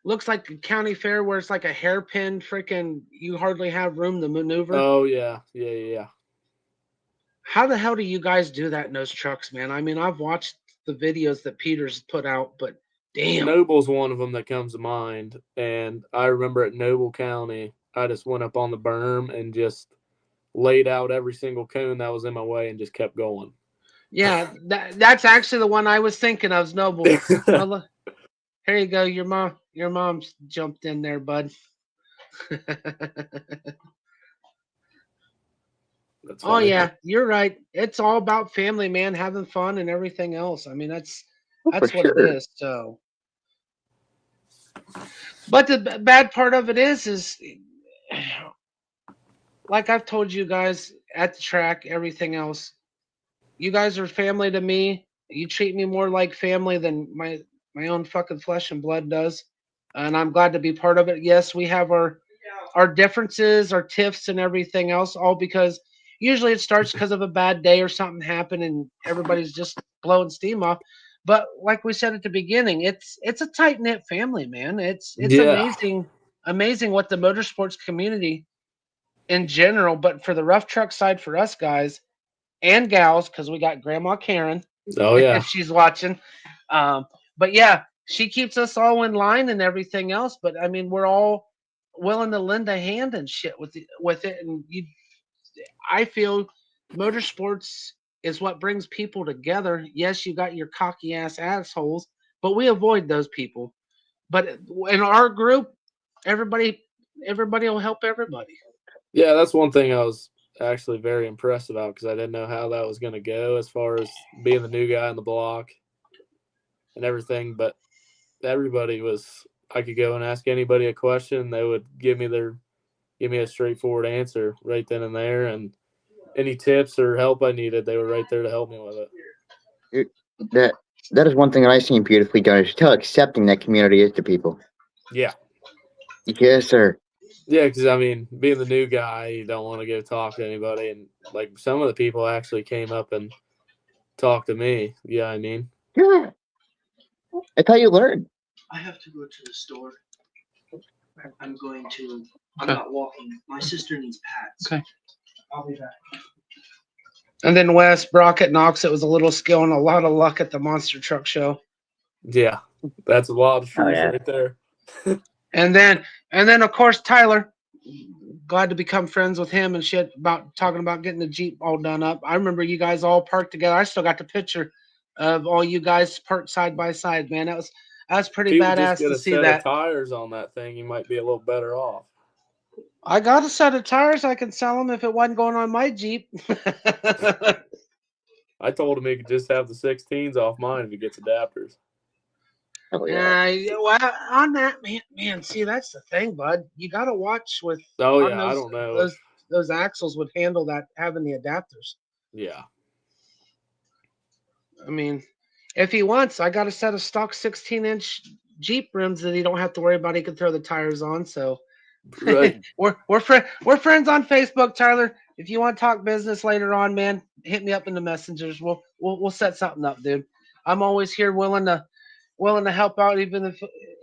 looks like a county fair where it's like a hairpin freaking. You hardly have room to maneuver. Oh yeah. How the hell do you guys do that in those trucks, man? I mean, I've watched the videos that Peter's put out, but damn. Noble's one of them that comes to mind, and I remember at Noble County, I just went up on the berm and just laid out every single cone that was in my way and just kept going. Yeah, that's actually the one I was thinking of. Is Noble. Well, here you go. Your mom's jumped in there, bud. That's Oh funny. yeah, you're right. It's all about family, man, having fun and everything else. I mean, that's For what sure. it is. So, but the bad part of it is like I've told you guys at the track, everything else. You guys are family to me. You treat me more like family than my own fucking flesh and blood does, and I'm glad to be part of it. Yes, we have our differences, our tiffs, and everything else, all because usually it starts because of a bad day or something happened, and everybody's just blowing steam off. But like we said at the beginning, it's a tight knit family, man. It's Yeah. amazing what the motorsports community in general, but for the rough truck side for us guys and gals, because we got Grandma Karen Oh yeah. if she's watching. But yeah, she keeps us all in line and everything else. But I mean, we're all willing to lend a hand and shit with it. And I feel motorsports is what brings people together. Yes, you got your cocky ass assholes, but we avoid those people. But in our group, everybody everybody will help everybody. Yeah, that's one thing I was actually very impressed about because I didn't know how that was going to go as far as being the new guy on the block and everything. But everybody was, I could go and ask anybody a question. They would give me a straightforward answer right then and there. And any tips or help I needed, they were right there to help me with it. That is one thing that I've seen beautifully done is how accepting that community is to people. Yeah. Yes, sir. Yeah, because I mean, being the new guy, you don't want to go talk to anybody. And like some of the people actually came up and talked to me. Yeah, I mean, Yeah. That's how you learn. I have to go to the store. I'm going to. I'm Okay. not walking. My sister needs pads. Okay. I'll be back. And then Wes, Brockett, Knox, it was a little skill and a lot of luck at the monster truck show. yeah, that's a wild truth yeah. right there. And then of course Tyler, glad to become friends with him and shit about talking about getting the Jeep all done up. I remember you guys all parked together. I still got the picture of all you guys parked side by side, man. That's pretty If he would just badass get to a see set that. of tires on that thing, you might be a little better off. I got a set of tires. I can sell them if it wasn't going on my Jeep. I told him he could just have the 16s off mine if he gets adapters. Oh yeah. Well, on that man, see that's the thing, bud. You got to watch with Oh on yeah, I those don't know. those axles would handle that having the adapters. Yeah. I mean, if he wants, I got a set of stock 16-inch Jeep rims that he don't have to worry about. He can throw the tires on. So Right. we're friends on Facebook, Tyler. If you want to talk business later on, man, hit me up in the messengers. We'll set something up, dude. I'm always here willing to help out, even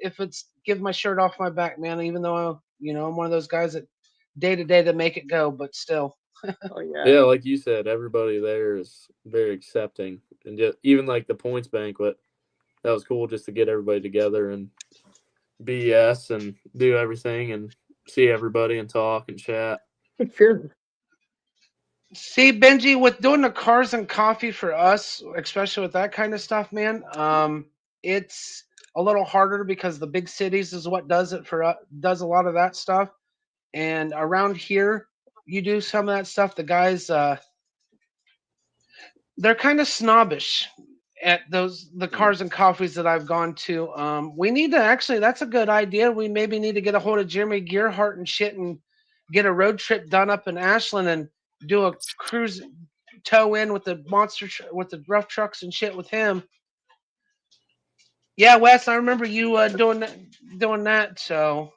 if it's give my shirt off my back, man. Even though I'm one of those guys that day to day to make it go, but still. Oh yeah. Yeah, like you said, everybody there is very accepting, and just even like the points banquet, that was cool just to get everybody together and BS and do everything and see everybody and talk and chat. Sure. See, Benji, with doing the cars and coffee for us, especially with that kind of stuff, man, it's a little harder because the big cities is what does it for does a lot of that stuff. And around here, you do some of that stuff. The guys, they're kind of snobbish at the cars and coffees that I've gone to. We need to actually. That's a good idea. We maybe need to get a hold of Jeremy Gearhart and shit and get a road trip done up in Ashland and do a cruise tow in with the with the rough trucks and shit with him. Yeah, Wes, I remember you doing that. So,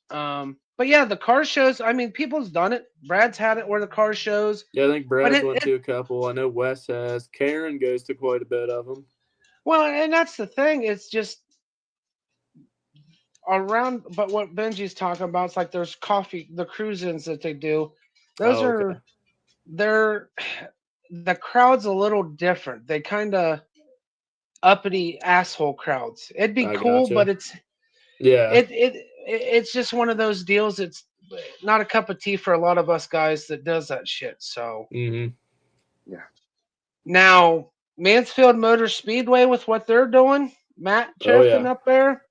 but yeah, the car shows. I mean, people's done it. Brad's had it where the car shows. Yeah, I think But Brad's went to a couple. I know Wes has. Karen goes to quite a bit of them. well, and that's the thing. It's just around. But what Benji's talking about, it's like there's the cruise-ins that they do. Those Oh, okay. they're the crowd's a little different. They kind of uppity asshole crowds. It'd be I cool, gotcha. but it's Yeah. it's just one of those deals. It's not a cup of tea for a lot of us guys that does that shit. So Mm-hmm. Yeah. now Mansfield Motor Speedway with what they're doing, Matt Oh, Turpin yeah. up there.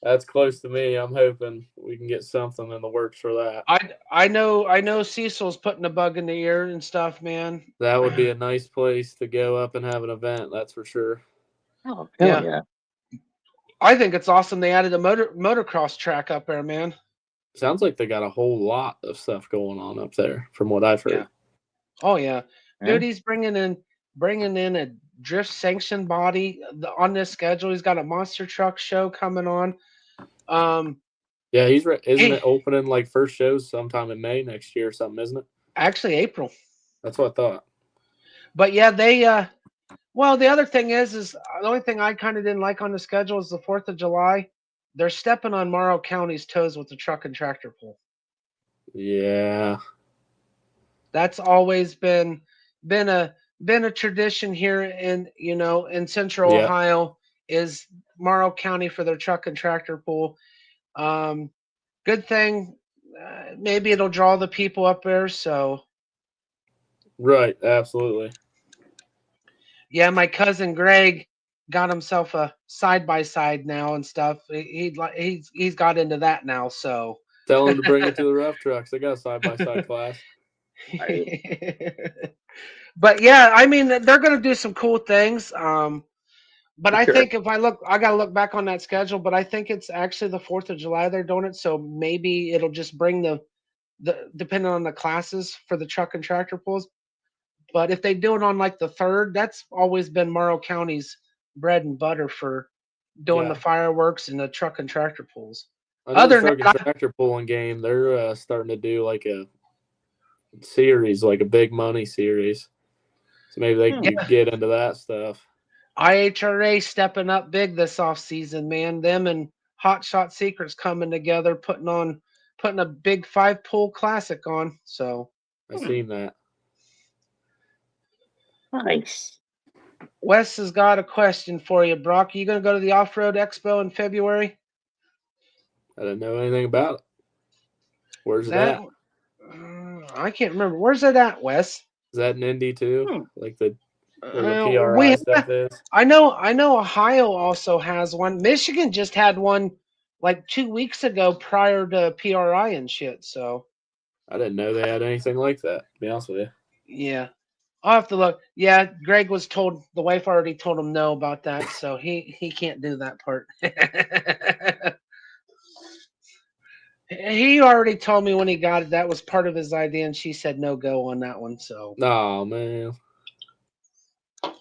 That's close to me. I'm hoping we can get something in the works for that. I know Cecil's putting a bug in the ear and stuff, man. That would be a nice place to go up and have an event. That's for sure. Oh Yeah. yeah. I think it's awesome they added a motocross track up there, man. Sounds like they got a whole lot of stuff going on up there, from what I've heard. Yeah. Oh yeah, Yeah. dude, he's bringing in a drift sanction body on this schedule. He's got a monster truck show coming on. Yeah, isn't Hey, it opening like first shows sometime in May next year or something, isn't it? actually April. That's what I thought. But yeah, they well, the other thing is the only thing I kind of didn't like on the schedule is the 4th of July. They're stepping on Morrow County's toes with the truck and tractor pull. Yeah. That's always been a tradition here in Central Yeah. Ohio is Morrow County for their truck and tractor pull. Good thing, maybe it'll draw the people up there. So Right. Absolutely. Yeah, my cousin Greg got himself a side by side now and stuff. He's got into that now. So, Tell him to bring it to the rough trucks. They got a side by side class. but yeah, I mean they're gonna do some cool things. But I Sure. think if I gotta look back on that schedule. But I think it's actually the 4th of July they're doing it. So maybe it'll just bring the depending on the classes for the truck and tractor pulls. But if they do it on like the 3rd, that's always been Morrow County's bread and butter for doing the Yeah. fireworks and the truck and tractor pulls. I know the Other than truck and that, tractor pulling game, they're starting to do like a series, like a big money series. So maybe they yeah, can get into that stuff. IHRA stepping up big this off season, man. Them and Hot Shot Secrets coming together, putting a big 5 pull classic on. So I seen that. Nice. Wes has got a question for you, Brock. Are you gonna go to the Off Road Expo in February? I didn't know anything about it. Where's it That at? I can't remember. Where's it at, Wes? Is that in Indy too? Like where the Uh, PRI we stuff is? I know Ohio also has one. Michigan just had one like 2 weeks ago prior to PRI and shit. So I didn't know they had anything like that, to be honest with you. yeah. I'll have to look. Yeah, Greg was told the wife already told him no about that, so he can't do that part. He already told me when he got it that was part of his idea, and she said no go on that one. So Oh man.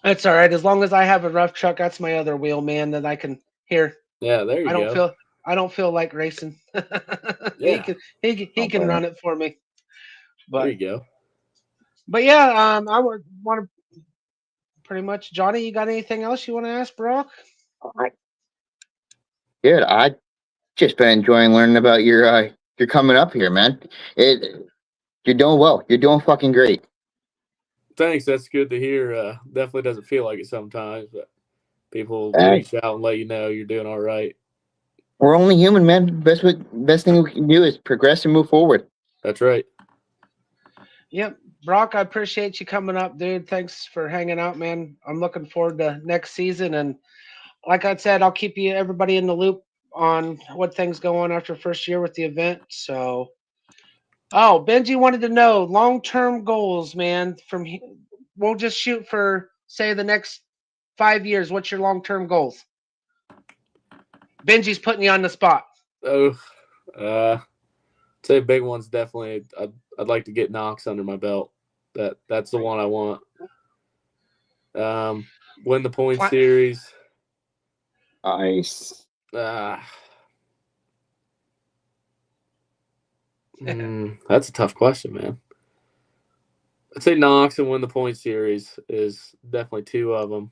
that's all right. As long as I have a rough truck, that's my other wheel, man. That I can hear. Yeah, there you go. I don't feel like racing. Yeah. He can run it for me. There But you go. yeah, I would want to pretty much. Johnny, you got anything else you want to ask Brock? Good. I just been enjoying learning about your coming up here, man. You're doing well. You're doing fucking great. Thanks. That's good to hear. Definitely doesn't feel like it sometimes, but people Hey, reach out and let you know you're doing all right. we're only human, man. Best thing we can do is progress and move forward. That's right. Yep. Brock, I appreciate you coming up, dude. Thanks for hanging out, man. I'm looking forward to next season. And like I said, I'll keep everybody in the loop on what things go on after first year with the event. So, oh, Benji wanted to know long-term goals, man. We'll just shoot for, say, the next 5 years. What's your long-term goals? Benji's putting you on the spot. Oh, say big one's definitely. I'd like to get Knox under my belt. That's the one I want. Win the point series. Nice. That's a tough question, man. I'd say Knox and win the point series is definitely 2 of them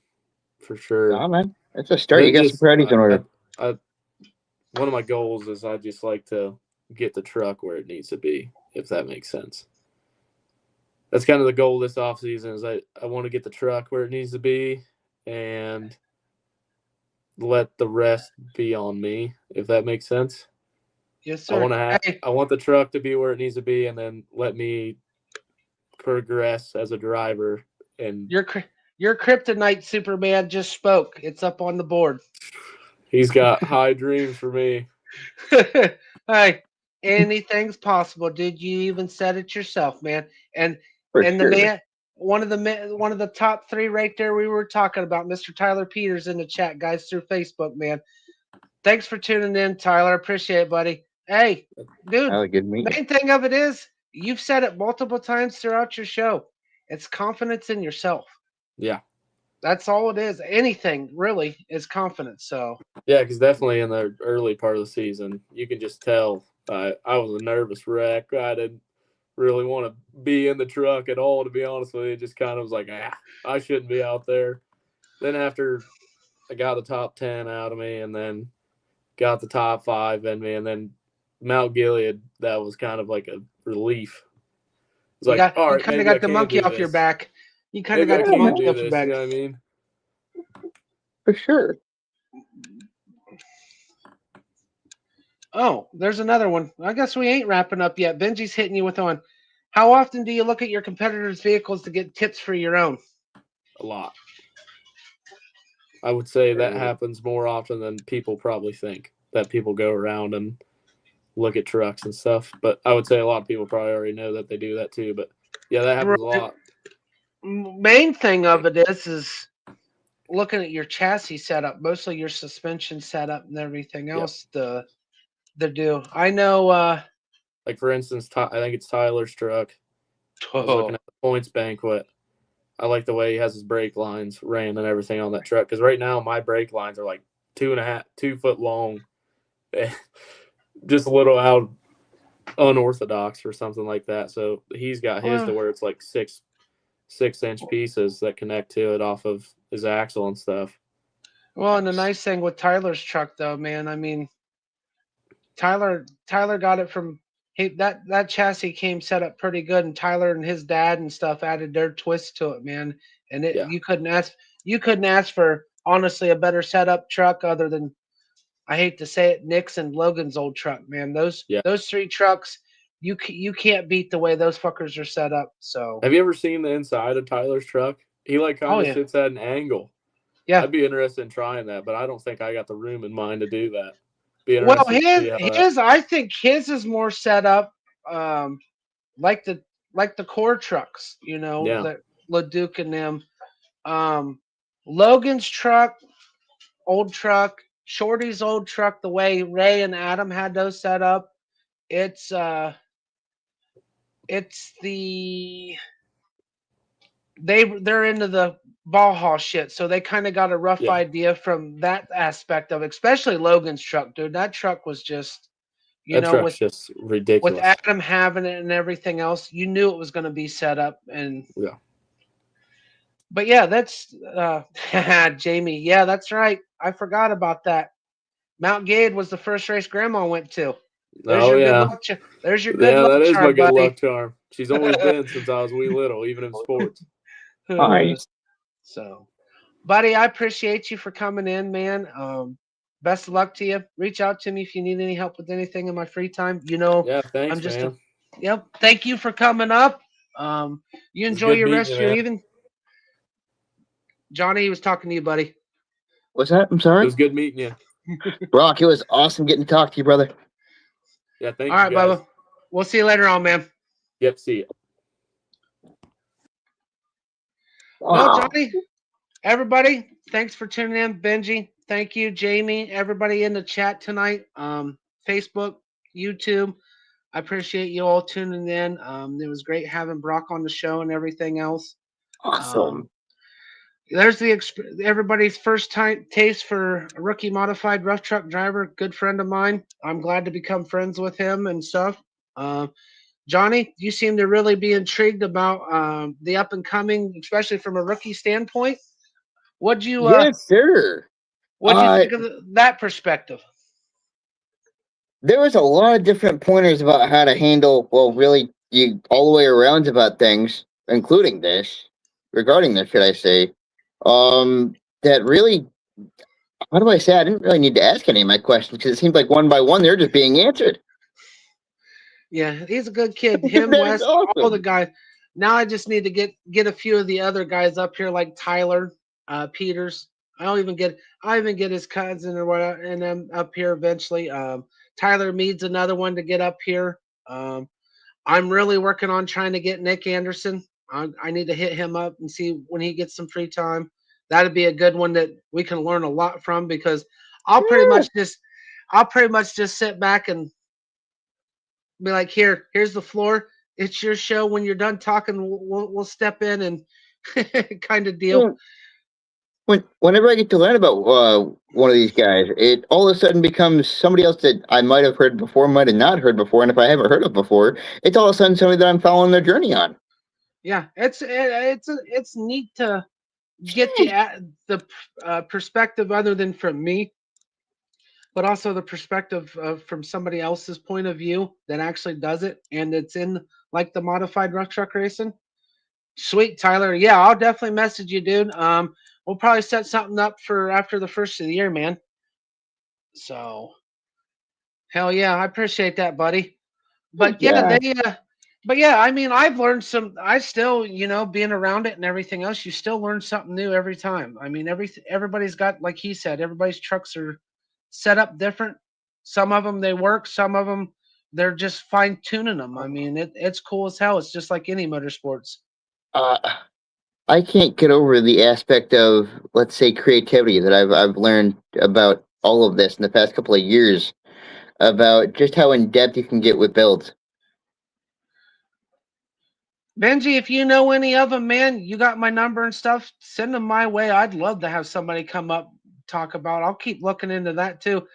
for sure. Nah, man. That's a start. You got some priorities in order. One of my goals is I just like to get the truck where it needs to be, if that makes sense. That's kind of the goal this offseason is I want to get the truck where it needs to be and let the rest be on me, if that makes sense. Yes, sir. I want the truck to be where it needs to be and then let me progress as a driver. And your kryptonite Superman just spoke. It's up on the board. He's got high dreams for me. Hey, anything's possible. Did you even said it yourself, man? And For and sure. the man, one of the top 3 right there. We were talking about Mr. Tyler Peters in the chat, guys, through Facebook, man. Thanks for tuning in, Tyler. Appreciate it, buddy. Hey, dude. Good meeting. Main thing of it is you've said it multiple times throughout your show. It's confidence in yourself. Yeah. That's all it is. Anything really is confidence. So yeah, because definitely in the early part of the season, you can just tell I was a nervous wreck. I didn't really want to be in the truck at all, to be honest with you. It just kind of was like, I shouldn't be out there. Then after I got the top 10 out of me and then got the top 5 in me and then Mount Gilead, that was kind of like a relief. It's like, all right, you kind of maybe got the monkey off your back. You kind of got the monkey off your back. You know what I mean? For sure. Oh, there's another one. I guess we ain't wrapping up yet. Benji's hitting you with one. How often do you look at your competitors' vehicles to get tips for your own? A lot. I would say that happens more often than people probably think, that people go around and look at trucks and stuff. But I would say a lot of people probably already know that they do that too. But yeah, that happens a lot. Main thing of it is looking at your chassis setup, mostly your suspension setup and everything else to do. I know. Like for instance, I think it's Tyler's truck. I was looking at the points banquet. I like the way he has his brake lines ran and everything on that truck. Because right now my brake lines are like 2 foot long, just a little out unorthodox or something like that. So he's got his to where it's like 6-inch pieces that connect to it off of his axle and stuff. Well, and the nice thing with Tyler's truck, though, man, I mean, Tyler got it from that chassis came set up pretty good, and Tyler and his dad and stuff added their twist to it, man. And you couldn't ask for honestly a better setup truck other than, I hate to say it, Nick's and Logan's old truck, man. Those 3 trucks, you can't beat the way those fuckers are set up. So have you ever seen the inside of Tyler's truck? He like kind of sits at an angle. Yeah, I'd be interested in trying that, but I don't think I got the room in mind to do that. Well, I think his is more set up like the core trucks, that LeDuc and them. Logan's truck, old truck, Shorty's old truck, the way Ray and Adam had those set up, it's they're into the ball haul shit, so they kind of got a rough idea from that aspect of it, especially Logan's truck, dude. That truck was just, truck's just ridiculous. With Adam having it and everything else, you knew it was going to be set up. And but yeah, that's Jamie. Yeah, that's right. I forgot about that. Mount Gade was the first race Grandma went to. There's your good luck. There's your good luck that is charm, my good buddy. luck charm. She's always been since I was wee little, even in sports. Nice. So, buddy, I appreciate you for coming in, man. Best of luck to you. Reach out to me if you need any help with anything in my free time. Yeah, thanks, I'm just man. Yep. Thank you for coming up. You enjoy your rest of your evening. Johnny was talking to you, buddy. What's that? I'm sorry. It was good meeting you. Brock, it was awesome getting to talk to you, brother. Yeah, thank you. All right, guys. Bubba. We'll see you later on, man. Yep, see you. Well, Johnny, everybody, thanks for tuning in. Benji, thank you. Jamie, everybody in the chat tonight. Facebook, YouTube. I appreciate you all tuning in. It was great having Brock on the show and everything else. Awesome. There's everybody's first time taste for a rookie modified rough truck driver. Good friend of mine. I'm glad to become friends with him and stuff. Johnny, you seem to really be intrigued about the up and coming, especially from a rookie standpoint. What'd you? Yes, sir. What'd you think of that perspective? There was a lot of different pointers about how to handle, really, you all the way around about things, including this, regarding this, should I say, that really, how do I say, I didn't really need to ask any of my questions because it seemed like one by one they're just being answered. Yeah, he's a good kid. Him, Wes, awesome. All the guys. Now I just need to get a few of the other guys up here, like Tyler Peters. I'll even get his cousin or whatever, and them up here eventually. Tyler Mead's another one to get up here. I'm really working on trying to get Nick Anderson. I need to hit him up and see when he gets some free time. That'd be a good one that we can learn a lot from, because I'll pretty much just sit back and be like, here's the floor. It's your show. When you're done talking, we'll step in and kind of deal. Whenever I get to learn about one of these guys, it all of a sudden becomes somebody else that I might have heard before, might have not heard before, and if I haven't heard of before, it's all of a sudden somebody that I'm following their journey on. Yeah, it's neat to get the perspective other than from me, but also the perspective from somebody else's point of view that actually does it, and it's in like the modified rough truck racing. Sweet, Tyler. Yeah, I'll definitely message you, dude. We'll probably set something up for after the first of the year, man. So, hell yeah, I appreciate that, buddy. But yeah. But yeah, I mean, I've learned some. I still, being around it and everything else, you still learn something new every time. I mean, everybody's got, like he said, everybody's trucks are set up different. Some of them they work. Some of them they're just fine tuning them. I mean, it's cool as hell. It's just like any motorsports. Uh, I can't get over the aspect of, let's say, creativity that I've learned about all of this in the past couple of years, about just how in depth you can get with builds. Benji, if you know any of them, man, you got my number and stuff. Send them my way. I'd love to have somebody come up talk about. I'll keep looking into that too.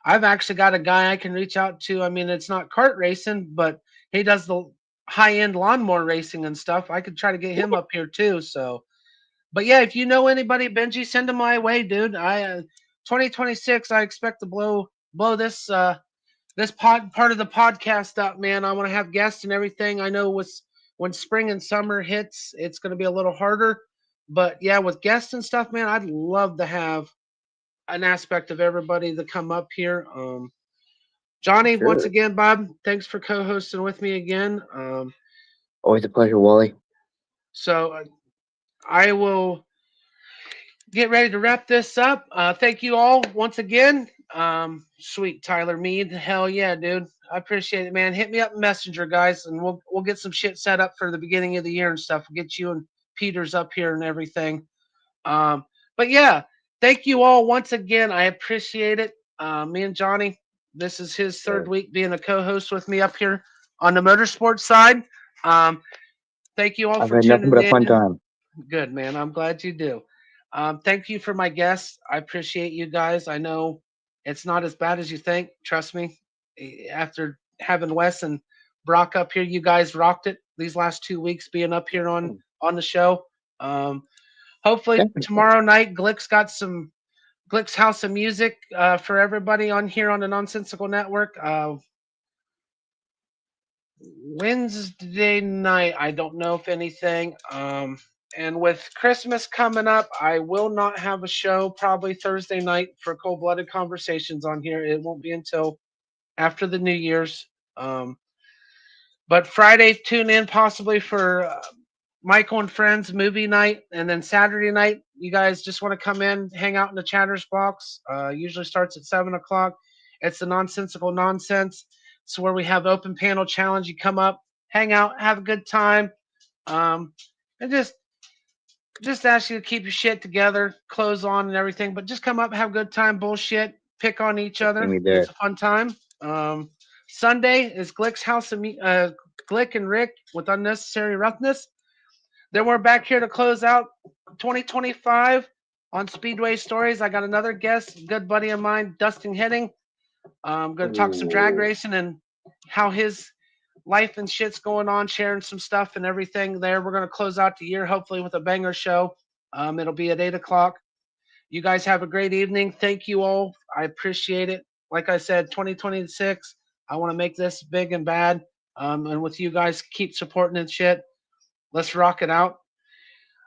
I've actually got a guy I can reach out to. I mean, it's not kart racing, but he does the high end lawnmower racing and stuff. I could try to get him up here too. So, but yeah, if you know anybody, Benji, send them my way, dude. 2026, I expect to blow this part of the podcast up, man. I want to have guests and everything. I know when spring and summer hits, it's going to be a little harder. But yeah, with guests and stuff, man, I'd love to have an aspect of everybody to come up here. Johnny, once Sure. again, Bob, thanks for co-hosting with me again. Always a pleasure, Wally. So I will get ready to wrap this up. Thank you all once again. Sweet Tyler Mead, hell yeah, dude. I appreciate it, man. Hit me up in Messenger, guys, and we'll get some shit set up for the beginning of the year and stuff. We'll get you and Peters up here and everything. But yeah, thank you all once again. I appreciate it. Me and Johnny, this is his third week being a co-host with me up here on the motorsports side. Thank you all I've for had nothing tuning but a fun in. time. Good, man. I'm glad you do. Thank you for my guests. I appreciate you guys. I know it's not as bad as you think. Trust me. After having Wes and Brock up here, you guys rocked it these last 2 weeks being up here on the show. Hopefully Definitely. tomorrow night, Glick's got some Glick's House of Music for everybody on here on the Nonsensical Network. Wednesday night, I don't know if anything. And with Christmas coming up, I will not have a show probably Thursday night for Cold Blooded Conversations on here. It won't be until after the New Year's. But Friday, tune in possibly for Michael and Friends movie night. And then Saturday night, you guys just want to come in, hang out in the Chatters box. Usually starts at 7 o'clock. It's the Nonsensical Nonsense. It's where we have open panel challenge. You come up, hang out, have a good time, and just ask you to keep your shit together, clothes on and everything. But just come up, have a good time, bullshit, pick on each See other. me there. It's a fun time. Sunday is Glick's House of Glick and Rick with Unnecessary Roughness. Then we're back here to close out 2025 on Speedway Stories. I got another guest, good buddy of mine, Dustin Heading. I'm going to talk some drag racing and how his life and shit's going on, sharing some stuff and everything there. We're going to close out the year, hopefully, with a banger show. It'll be at 8 o'clock. You guys have a great evening. Thank you all. I appreciate it. Like I said, 2026, I want to make this big and bad. And with you guys, keep supporting and shit. Let's rock it out.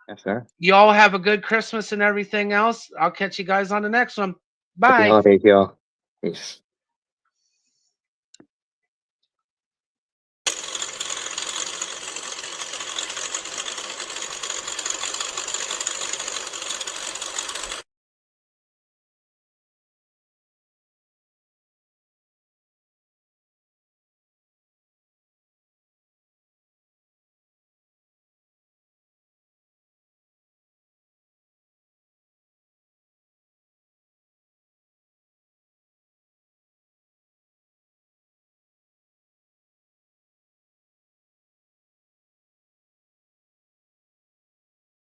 Yes, sir. You all have a good Christmas and everything else. I'll catch you guys on the next one. Happy Bye. holidays, y'all. Peace.